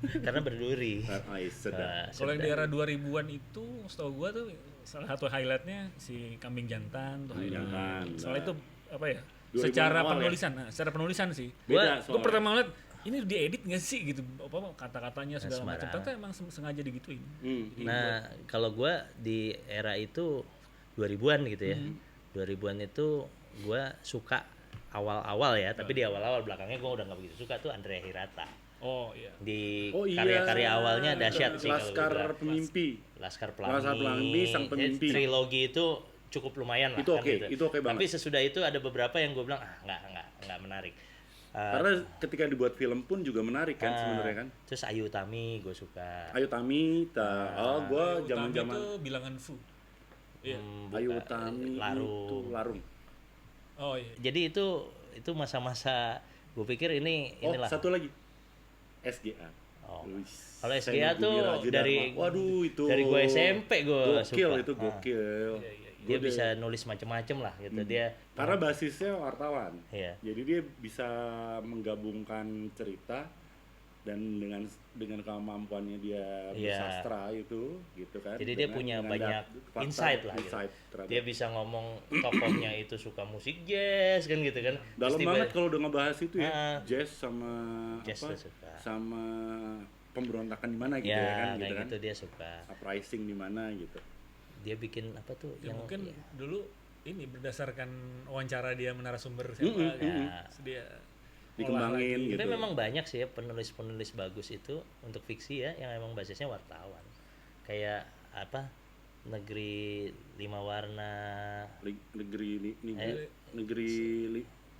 Karena berduri. Sedap. Kalau yang di era 2000-an itu, setahu gua tuh salah satu highlightnya si Kambing Jantan tuh. Kambing Jantan. Soalnya itu apa ya? 2000-an Secara awal ya? penulisan, nah, secara penulisan sih. Beda Gua soalnya. pertama ngeliat ini diedit nggak sih gitu, apa kata-katanya segala macam. sembarang. Ternyata emang sengaja digituin. Nah, kalau gua di era itu 2000-an gitu ya. 2000-an itu gua suka awal-awal ya, tapi di awal-awal belakangnya gua udah nggak begitu suka tuh Andrea Hirata. Oh iya. Di Oh iya. karya-karya awalnya dahsyat sih kalau gua Laskar bilang. Pemimpi. Laskar Laskar Pelangi, Sang Pemimpi. Trilogi itu cukup lumayan lah. Itu kan oke, gitu. itu oke banget. Tapi sesudah itu ada beberapa yang gue bilang nggak menarik. Karena ketika dibuat film pun juga menarik kan sebenarnya kan. Terus Ayu Utami gue suka. Ayo Tami, gue Utami zaman-zaman itu bilangan Fu. Iya. Ayu Utami itu Larung. Oh iya. Jadi itu masa-masa gue pikir inilah. Satu lagi SGA. Oh. Wih, Kalau Seno SGA tuh Gumilar Aji dari Dharma. Waduh itu dari gue SMP gue gokil suka. itu gokil. Dia bisa nulis macem-macem lah gitu. Dia Karena basisnya wartawan. Iya. Jadi dia bisa menggabungkan cerita dan dengan kemampuannya dia bersastra itu gitu kan. Jadi dia punya banyak insight lah gitu. Dia bisa ngomong tokohnya itu suka musik jazz kan gitu kan. Dalam Terus banget kalau udah ngebahas itu ya. Jazz jazz apa? suka. Sama pemberontakan di mana gitu Ya, ya kan gitu kayak kan. gitu dia suka. Uprising di mana gitu. Dia bikin apa tuh Ya, yang mungkin dulu ini berdasarkan wawancara dia narasumber siapa gitu. Terus dia Dikembangin olah lagi. gitu. Tapi memang banyak sih ya penulis-penulis bagus itu untuk fiksi ya yang emang basisnya wartawan. Kayak apa? Negeri Lima Warna, negeri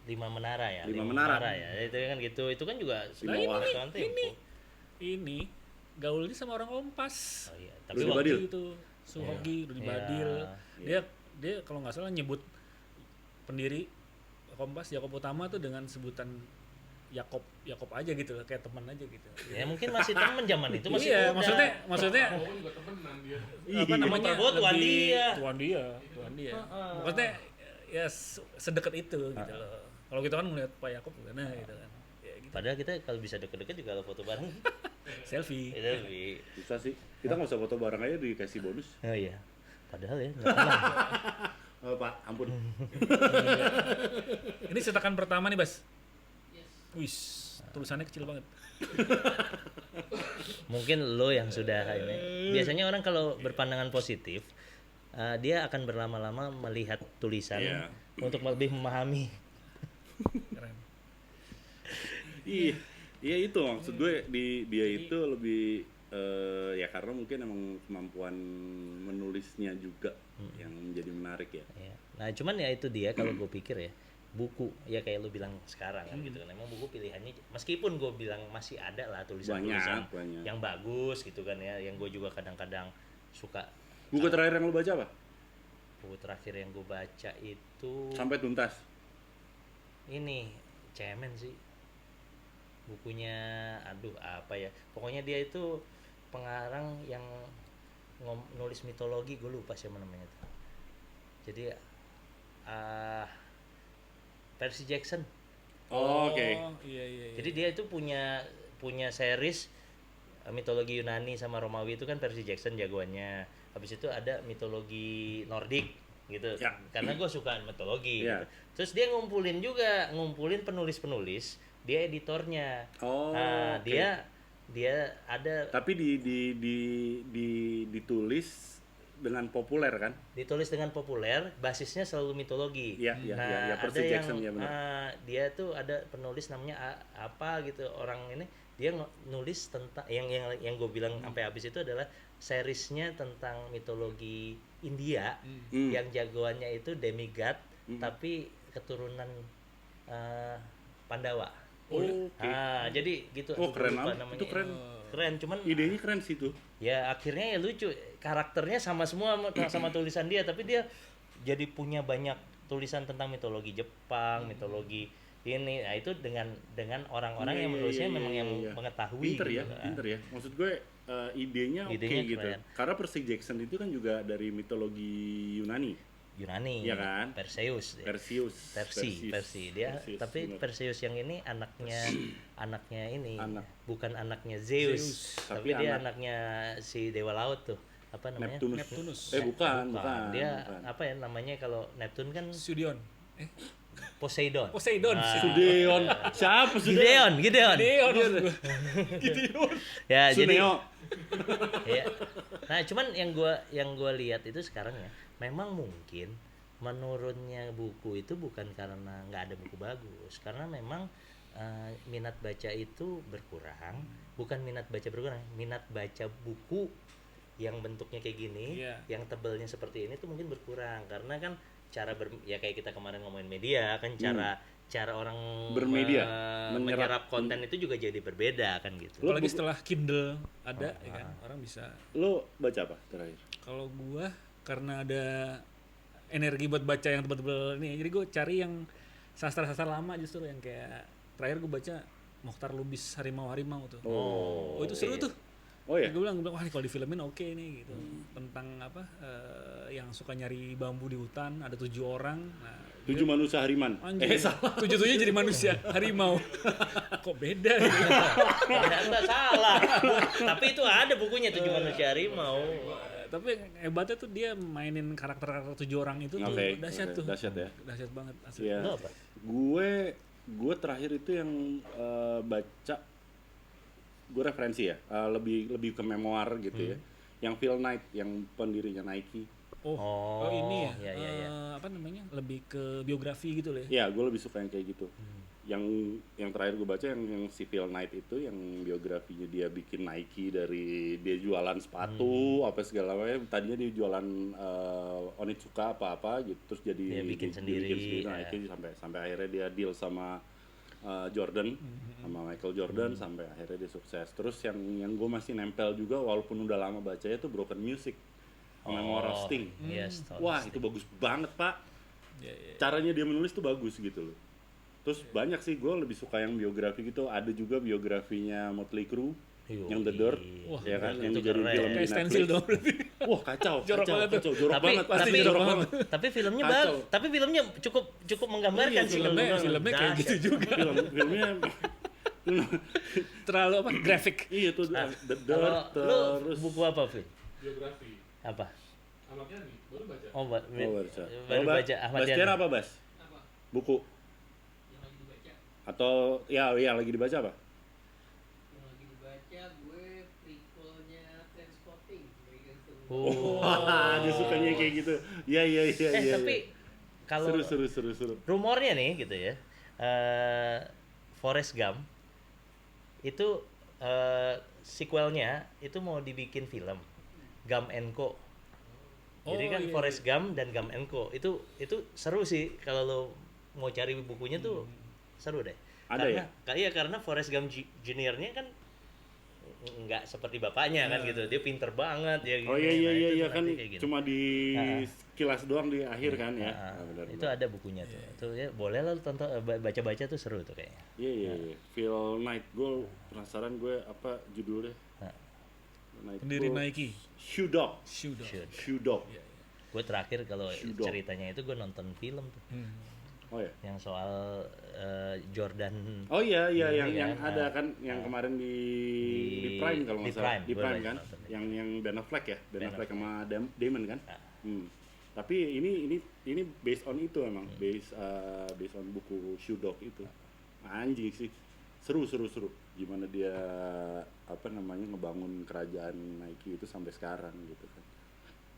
Lima Menara ya. Lima Menara ya. Itu kan gitu. Itu kan juga Ini gaulnya sama orang Kompas. Oh iya, Rudi Suhogi Badil. itu Suhogi, Rudi Iya. Badil. Dia kalau nggak salah nyebut pendiri Kompas Yakob Utama tuh dengan sebutan Yakob aja gitu, kayak teman aja gitu. Ya mungkin masih temen zaman itu masih Iya, muda. maksudnya juga temenan dia. apa namanya? Prabowo tuan dia. Tuan dia. Maksudnya ya sedekat itu gitu loh. Kalau kita kan ngeliat Pak Yakob gimana gitu kan. Ya gitu. Padahal kita kalau bisa deket-deket juga kalau foto bareng. Selfie. Itu lebih. Bisa sih. Kita nggak usah foto bareng aja dikasih bonus. Oh iya. Padahal ya nggak pernah. Oh, Pak, ampun. Ini cetakan pertama nih, Bas. Wis, tulisannya kecil banget. Mungkin lo yang sudah ini. Biasanya orang kalau berpandangan positif, dia akan berlama-lama melihat tulisan Iya. untuk lebih memahami. Keren. Iya itu maksud gue dia itu lebih ya karena mungkin emang kemampuan menulisnya juga yang menjadi menarik ya. Ya. Nah cuman ya itu dia kalau gue pikir ya buku ya kayak lu bilang sekarang kan gitu kan emang buku pilihannya meskipun gue bilang masih ada lah tulisan-tulisan Banyak. yang bagus gitu kan ya yang gue juga kadang-kadang suka. Buku terakhir yang lu baca apa? Buku terakhir yang gue baca itu Sampai tuntas. ini cemen sih bukunya aduh apa ya pokoknya dia itu pengarang yang nulis mitologi gue lupa siapa namanya tuh jadi Percy Jackson. Oke. Iya. Jadi dia itu punya series mitologi Yunani sama Romawi itu kan Percy Jackson jagoannya. Habis itu ada mitologi Nordik gitu. Ya. Karena gue suka mitologi. Ya. Gitu. Terus dia ngumpulin penulis-penulis, dia editornya. Oke. Dia ada Tapi ditulis dengan populer kan? ditulis dengan populer, basisnya selalu mitologi. Iya, Percy ada Jackson ya yang benar. dia tuh ada penulis namanya apa gitu orang ini dia nulis tentang yang gue bilang sampai habis itu adalah seriesnya tentang mitologi India yang jagoannya itu demigod tapi keturunan Pandawa. Jadi gitu. Oh, keren lupa banget. namanya. Itu keren. Keren, cuman Idenya keren sih tuh. ya akhirnya ya lucu karakternya sama semua sama tulisan dia tapi dia jadi punya banyak tulisan tentang mitologi Jepang mitologi ini nah itu dengan orang-orang yang menulisnya memang yang mengetahui Pinter gitu. ya maksud gue idenya oke gitu keren. karena Percy Jackson itu kan juga dari mitologi Yunani Yunani ya kan? Perseus Persi dia Perseus, tapi bener. Perseus yang ini anaknya ini bukan anaknya Zeus tapi dia anaknya si dewa laut tuh apa namanya Neptunus. Bukan. Dia apa ya namanya kalau Neptun kan Sudion. Poseidon Sudeon siapa Sudeon? Gideon ya jadi Suneo. ya. Nah cuman yang gua lihat itu sekarang ya memang mungkin menurunnya buku itu bukan karena nggak ada buku bagus karena memang minat baca itu berkurang bukan minat baca buku yang bentuknya kayak gini yang tebelnya seperti ini tuh mungkin berkurang karena kan cara ya kayak kita kemarin ngomongin media kan cara orang bermedia menyerap konten itu juga jadi berbeda kan gitu. Apalagi setelah Kindle ada ya kan orang bisa. Lo baca apa terakhir? Kalau gua karena ada energi buat baca yang tebel-tebel ini. Jadi gue cari yang sastra-sastra lama justru yang kayak terakhir gue baca Mokhtar Lubis Harimau tuh. Oh, itu seru tuh. Oh ya. Gue bilang wah kalau difilmin oke nih gitu. Tentang apa yang suka nyari bambu di hutan, ada 7 orang. Nah, 7 manusia hariman. salah. 7-7 jadi manusia harimau. Kok beda gitu. Ternyata salah. Tapi itu ada bukunya 7 manusia harimau. Tapi hebatnya tuh dia mainin karakter 7 orang itu tuh dahsyat tuh. Dahsyat ya. Dahsyat banget asli. Iya. Lu apa? Gue terakhir itu yang baca, gue referensi ya, lebih ke memoir gitu ya. Yang Phil Knight, yang pendirinya Nike. Oh ini ya. Iya. Apa namanya? Lebih ke biografi gitu loh ya. Iya, gue lebih suka yang kayak gitu. Yang terakhir gue baca yang si Phil Knight itu, yang biografinya dia bikin Nike dari dia jualan sepatu apa segala macam. Tadinya dia jualan Onitsuka apa gitu, terus jadi dia bikin sendiri Nike sampai akhirnya dia deal sama Jordan, sama Michael Jordan, sampai akhirnya dia sukses. Terus yang gue masih nempel juga walaupun udah lama bacanya tuh Broken Music, Memoir of Sting. Yes, Wah, itu bagus banget, Pak. Caranya dia menulis tuh bagus gitu loh. Terus banyak sih, gue lebih suka yang biografi gitu. Ada juga biografinya Motley Crue, yang The Dirt. Wah, ya kan, yang itu jadi keren. film di Kayak stensil Netflix. dong berarti. Wah, kacau, Jorok banget tuh. jorok banget, Tapi jorok banget. tapi filmnya Kacau. tapi filmnya cukup menggambarkan Iya, sih. filmnya kayak gitu juga. Filmnya Terlalu apa? Grafik. iya tuh The Kalau Dirt, lu terus buku apa, Vin? Biografi Apa? Ahmad Yani baru baca. Baru baca Ahmad Bas Yani. Tiar apa, Bas? Apa Buku yang lagi dibaca? atau ya lagi dibaca apa? Yang lagi dibaca gue prequelnya Trainspotting. Wah, dia sukanya kayak gitu. Iya. Tapi kalau seru. rumornya nih gitu ya, Forrest Gump itu sequelnya itu mau dibikin film Gump & Co. Jadi kan Forrest Gump dan Gump & Co. itu seru sih kalau lo mau cari bukunya tuh seru deh. Ada Karena Forrest Gump Junior-nya kan nggak seperti bapaknya kan gitu, dia pinter banget ya gitu. Oh Nah, itu iya kan berarti kayak gitu. cuma di kilas doang di akhir kan ya. Benar. Itu ada bukunya tuh. Itu ya boleh lah lu tonton, baca-baca tuh seru tuh kayaknya. Iya. Phil Knight, gue penasaran gue apa judulnya. Pendiri Nike. Shoe Dog. Shoot. Shoe Dog. Gue terakhir kalau Shoe Dog. ceritanya itu gue nonton film tuh. Oh ya. Yang soal Jordan. Oh iya Ini yang kan, ada kan yang kemarin di Prime kalau nggak salah. Di Gue Prime baca kan. nonton. Yang Ben Affleck ya, Ben Ben Affleck sama Damon kan. Tapi ini based on itu emang, based on buku Shoe Dog itu. Anjing sih. Seru. Gimana dia ngebangun kerajaan Nike itu sampai sekarang gitu kan.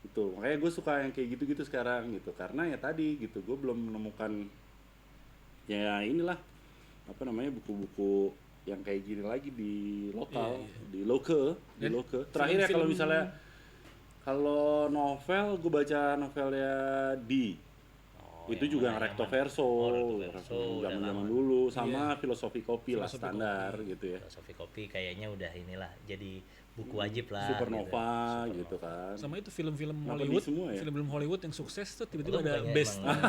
Itu makanya gue suka yang kayak gitu sekarang gitu, karena ya tadi gitu gue belum menemukan ya inilah buku-buku yang kayak gini lagi di lokal, di local. Terakhir ya kalau misalnya kalau novel gue baca novelnya itu yang juga mana, recto yang verso, udah zaman lama. dulu sama filosofi kopi lah standar gitu ya. Filosofi kopi kayaknya udah inilah jadi buku wajib lah. Supernova gitu kan. Sama itu film-film Kenapa Hollywood, di semua ya? film-film Hollywood yang sukses tuh tiba-tiba Lu ada bukannya based emang-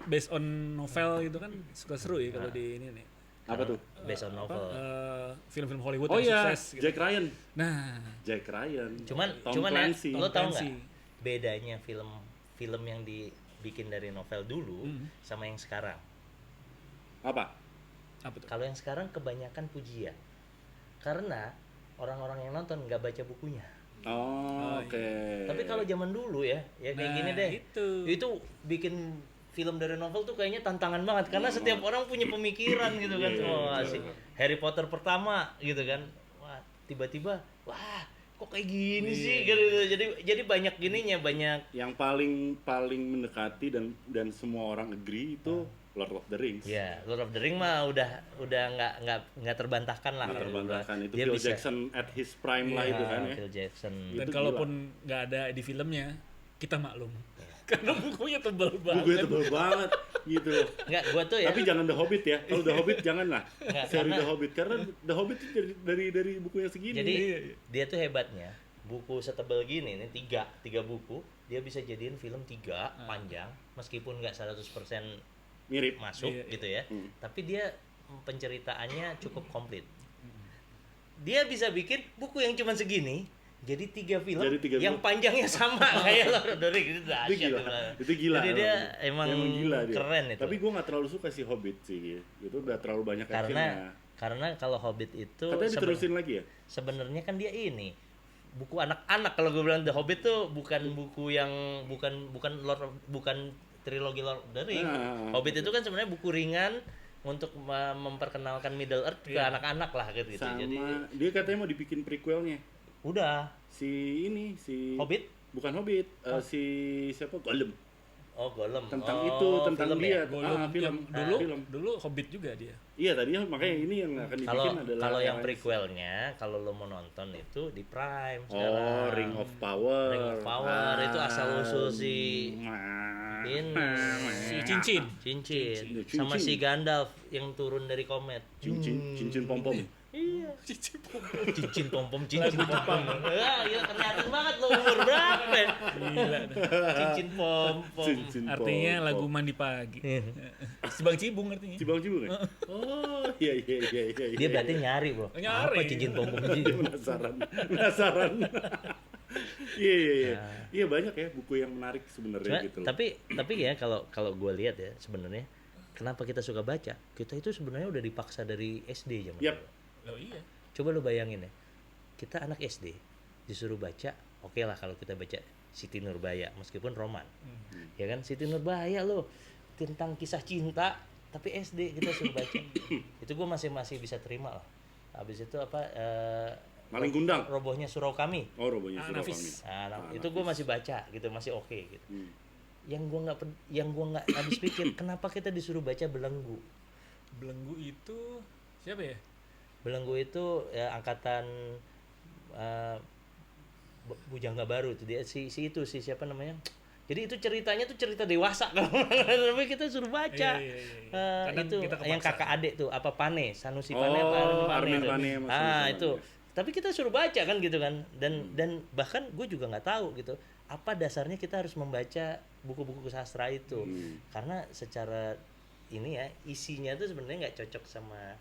based on novel gitu kan suka seru ya kalau di ini nih. Apa tuh? Based on novel. Film-film Hollywood Oh yang iya, sukses gitu. Jack Ryan. Nah, Jack Ryan. Cuman Tom ya, Clancy. lo tau nggak Clancy. bedanya film yang dibikin dari novel dulu sama yang sekarang? Apa? apa tuh? Kalau yang sekarang kebanyakan pujian, karena orang-orang yang nonton nggak baca bukunya. Oh, oke. Tapi kalau zaman dulu ya kayak Nah, gini deh. Itu bikin film dari novel tuh kayaknya tantangan banget karena setiap orang punya pemikiran gitu kan. Wah, si Harry Potter pertama gitu kan. Wah, tiba-tiba kok kayak gini sih gitu. Jadi banyak gininya, banyak yang paling mendekati dan semua orang agree itu Lord of the Rings. ya, Lord of the Ring mah udah nggak terbantahkan lah. Nggak terbantahkan itu Dia Phil bisa. Jackson at his prime lah itu kan ya. Phil Jackson. Dan Itu kalaupun nggak ada di filmnya, kita maklum. Iya. Karena bukunya tebal banget. Bukunya tebel banget gitu loh. Enggak, gua tuh ya. Tapi jangan The Hobbit ya. Kalau The Hobbit janganlah. Nggak, Seri karena- The Hobbit karena The Hobbit itu dari buku yang segini. Jadi dia tuh hebatnya buku setebal gini nih, tiga buku dia bisa jadiin film 3 panjang, meskipun nggak 100% Mirip. masuk gitu ya, tapi dia penceritaannya cukup komplit. Dia bisa bikin buku yang cuma segini jadi 3 film yang panjangnya sama kayak Lord of the Rings. Itu dahsyat. Itu gila. Jadi dia emang gila dia. keren itu. Tapi gue nggak terlalu suka si Hobbit sih. Itu udah terlalu banyak actionnya. Karena kalau Hobbit itu Katanya diterusin lagi ya? Sebenarnya kan dia ini buku anak-anak. Kalau gue bilang The Hobbit tuh bukan buku yang bukan trilogi Lord of the Rings. Hobbit itu kan sebenarnya buku ringan untuk memperkenalkan Middle Earth ke anak-anak lah gitu. Sama, jadi dia katanya mau dibikin prequelnya. Udah. Si Hobbit? Bukan Hobbit, si siapa? Gollum. Oh, Gollum. Tentang itu, tentang film dia. ya? Gollum Film. yang dulu Hobbit juga dia. Iya, tadinya makanya ini yang akan dibikin adalah kalau yang prequelnya, kalau lo mau nonton itu di Prime sekarang. Oh, Ring of Power. Ring of Power itu asal usul si Si Cincin. sama si Gandalf yang turun dari komet. Cincin pom-pom. Iya. Cincin pom-pom. Wah, gila kelihatan banget lo umur berapa ya? Gila. Cincin pom-pom. Artinya lagu mandi pagi. Si Bang Cibung artinya. Cibang ya? Oh, iya. Dia berarti nyari, Bro. Nyari. Apa cincin pom-pom Dia itu? penasaran. Iya. Iya banyak ya buku yang menarik sebenarnya gitu. Tapi ya kalau gue lihat ya sebenarnya kenapa kita suka baca? Kita itu sebenarnya udah dipaksa dari SD zaman dulu. Oh iya. Coba lu bayangin ya. Kita anak SD disuruh baca, oke lah kalau kita baca Siti Nurbaya meskipun roman. Ya kan Siti Nurbaya lo tentang kisah cinta tapi SD kita suruh baca. Itu gue masih bisa terima lah. Habis itu apa Maling Gundang. Robohnya Surau Kami. Oh, Robohnya Surau Kami. Itu gue masih baca gitu, masih oke gitu. Yang gue nggak habis pikir kenapa kita disuruh baca Belenggu. Belenggu itu siapa ya? Belenggu itu ya, angkatan Bujangga Baru itu dia si siapa namanya? Jadi itu ceritanya tuh cerita dewasa tapi kita suruh baca. Iya. Itu kita yang kakak adik tuh apa Pane, Sanusi Pane Armin Pane. itu. Tapi kita suruh baca kan gitu kan. Dan bahkan gue juga nggak tahu gitu. Apa dasarnya kita harus membaca buku-buku sastra itu? Karena secara ini ya isinya tuh sebenarnya nggak cocok sama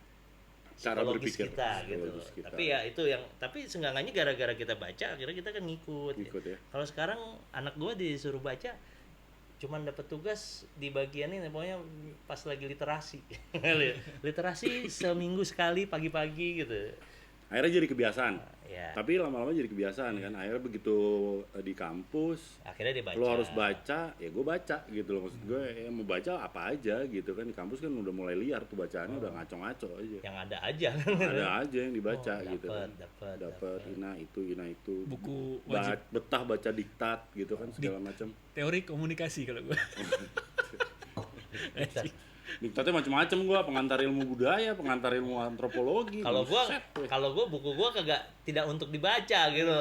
cara berpikir kita gitu. Tapi ya itu yang seenggaknya gara-gara kita baca akhirnya kita kan ngikut ya. Kalau sekarang anak gua disuruh baca cuman dapat tugas di bagian ini pokoknya pas lagi literasi. Literasi seminggu sekali pagi-pagi gitu. Akhirnya jadi kebiasaan. Ya. Tapi lama-lama jadi kebiasaan kan. Akhirnya begitu di kampus, akhirnya dibaca. lo harus baca, ya gue baca gitu loh. Maksud gue ya mau baca apa aja gitu kan. Di kampus kan udah mulai liar tuh bacaannya, udah ngaco-ngaco aja. Yang ada aja. Ada aja yang dibaca gitu kan. Dapat ina itu. Buku wajib. Betah baca diktat gitu kan segala macam. Teori komunikasi kalau gue. Diktatnya macam-macam gua, pengantar ilmu budaya, pengantar ilmu antropologi. Kalau gua buku gua tidak untuk dibaca gitu.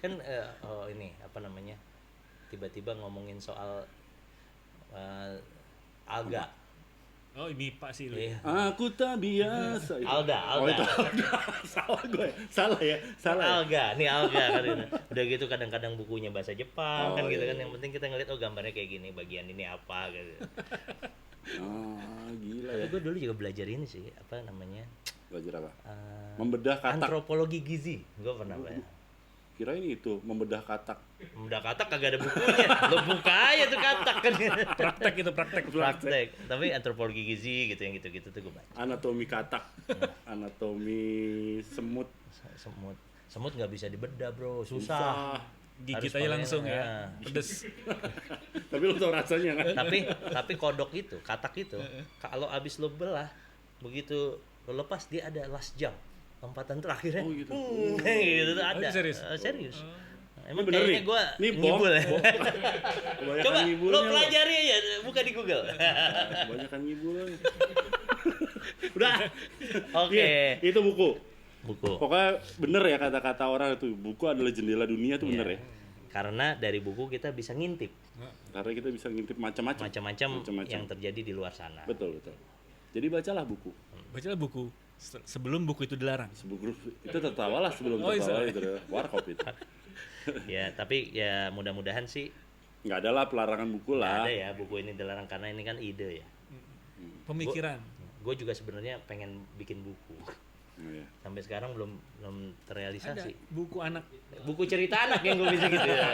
Kan ini apa namanya? Tiba-tiba ngomongin soal alga. Oh, ini Pak sih lu. Iya. Aku tak biasa. Alga. Oh, itu alga. Salah ya. Alga kan itu. Udah gitu kadang-kadang bukunya bahasa Jepang kan gitu kan. Yang penting kita ngeliat gambarnya kayak gini, bagian ini apa gitu. Gila ya. Gue dulu juga belajar ini sih, apa namanya? Belajar apa? Membedah katak. Antropologi gizi. Gue pernah belajar. Kirain itu membedah katak. Membedah katak kagak ada bukunya. Lo buka aja tuh katak kan. Praktek. Tapi antropologi gizi gitu yang gitu-gitu tuh gue baca. Anatomi katak. Anatomi semut. Semut nggak bisa dibedah, Bro. Susah. Gigit aja langsung ya. Pedes. Tapi lo tau rasanya kan? Tapi kodok itu, katak itu, kalau abis lo belah, begitu lo lepas dia ada last jump, lompatan terakhirnya. Oh gitu. Gitu tuh ada. Serius. Emang bener kayaknya gue ngibul ya. Coba lo pelajari aja, buka di Google. Kebanyakan ngibul. Udah. Oke. Itu buku. Buku. Pokoknya bener ya kata-kata orang itu, buku adalah jendela dunia tuh bener ya. Karena dari buku kita bisa ngintip. Karena kita bisa ngintip macam-macam yang terjadi di luar sana. Betul. Jadi bacalah buku. Bacalah buku sebelum buku itu dilarang. Itu tertawalah sebelum tertawa itu warkop itu. Ya tapi ya mudah-mudahan sih Nggak ada lah pelarangan buku nggak lah. ada ya buku ini dilarang karena ini kan ide ya. Pemikiran. Gue juga sebenarnya pengen bikin buku. Iya. Sampai sekarang belum Ada terrealisasi. buku anak. Buku cerita anak yang gue bisa gitu ya.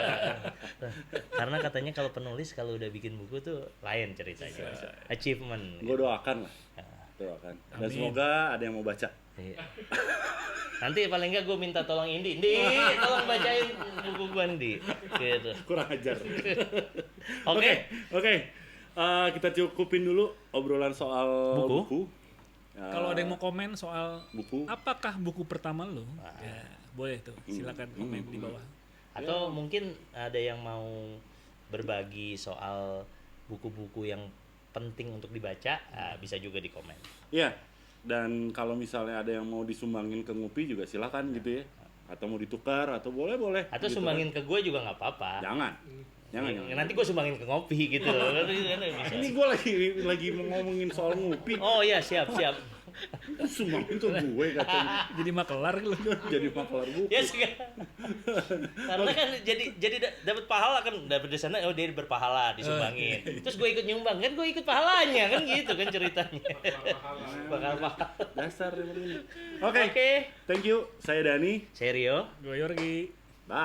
Karena katanya kalau penulis kalau udah bikin buku tuh lain ceritanya. Achievement. Gue doakan lah. Ya. Doakan. Dan Amin. semoga ada yang mau baca. Iya. Nanti paling enggak gue minta tolong Indi, tolong bacain buku gue Indi. Gitu. Kurang ajar. Oke. Oke. Kita cukupin dulu obrolan soal Buku? buku. Kalau ada yang mau komen soal buku. apakah buku pertama lo, ya boleh tuh, silakan komen di bawah. Atau mungkin ada yang mau berbagi soal buku-buku yang penting untuk dibaca, bisa juga di komen. Iya. Dan kalau misalnya ada yang mau disumbangin ke Ngupi juga silakan gitu ya. Atau mau ditukar atau boleh. Atau gitu sumbangin kan. ke gue juga nggak apa-apa. Jangan. Jangan. Nanti gue sumbangin ke ngopi gitu. Bisa. Ini gue lagi mau ngomongin soal Ngupi. Oh iya siap. Sumbangin ke gue katanya. Jadi makelar lu. Jadi makelar buku. Ya karena kan jadi dapat pahala kan, dapat di sana dia berpahala disumbangin. Terus gue ikut nyumbang kan, gue ikut pahalanya kan gitu kan ceritanya. Bakal pahala. Dasar ini. Oke. Oke. Thank you. Saya Dani. Serio. Gue Yorgi. Bye.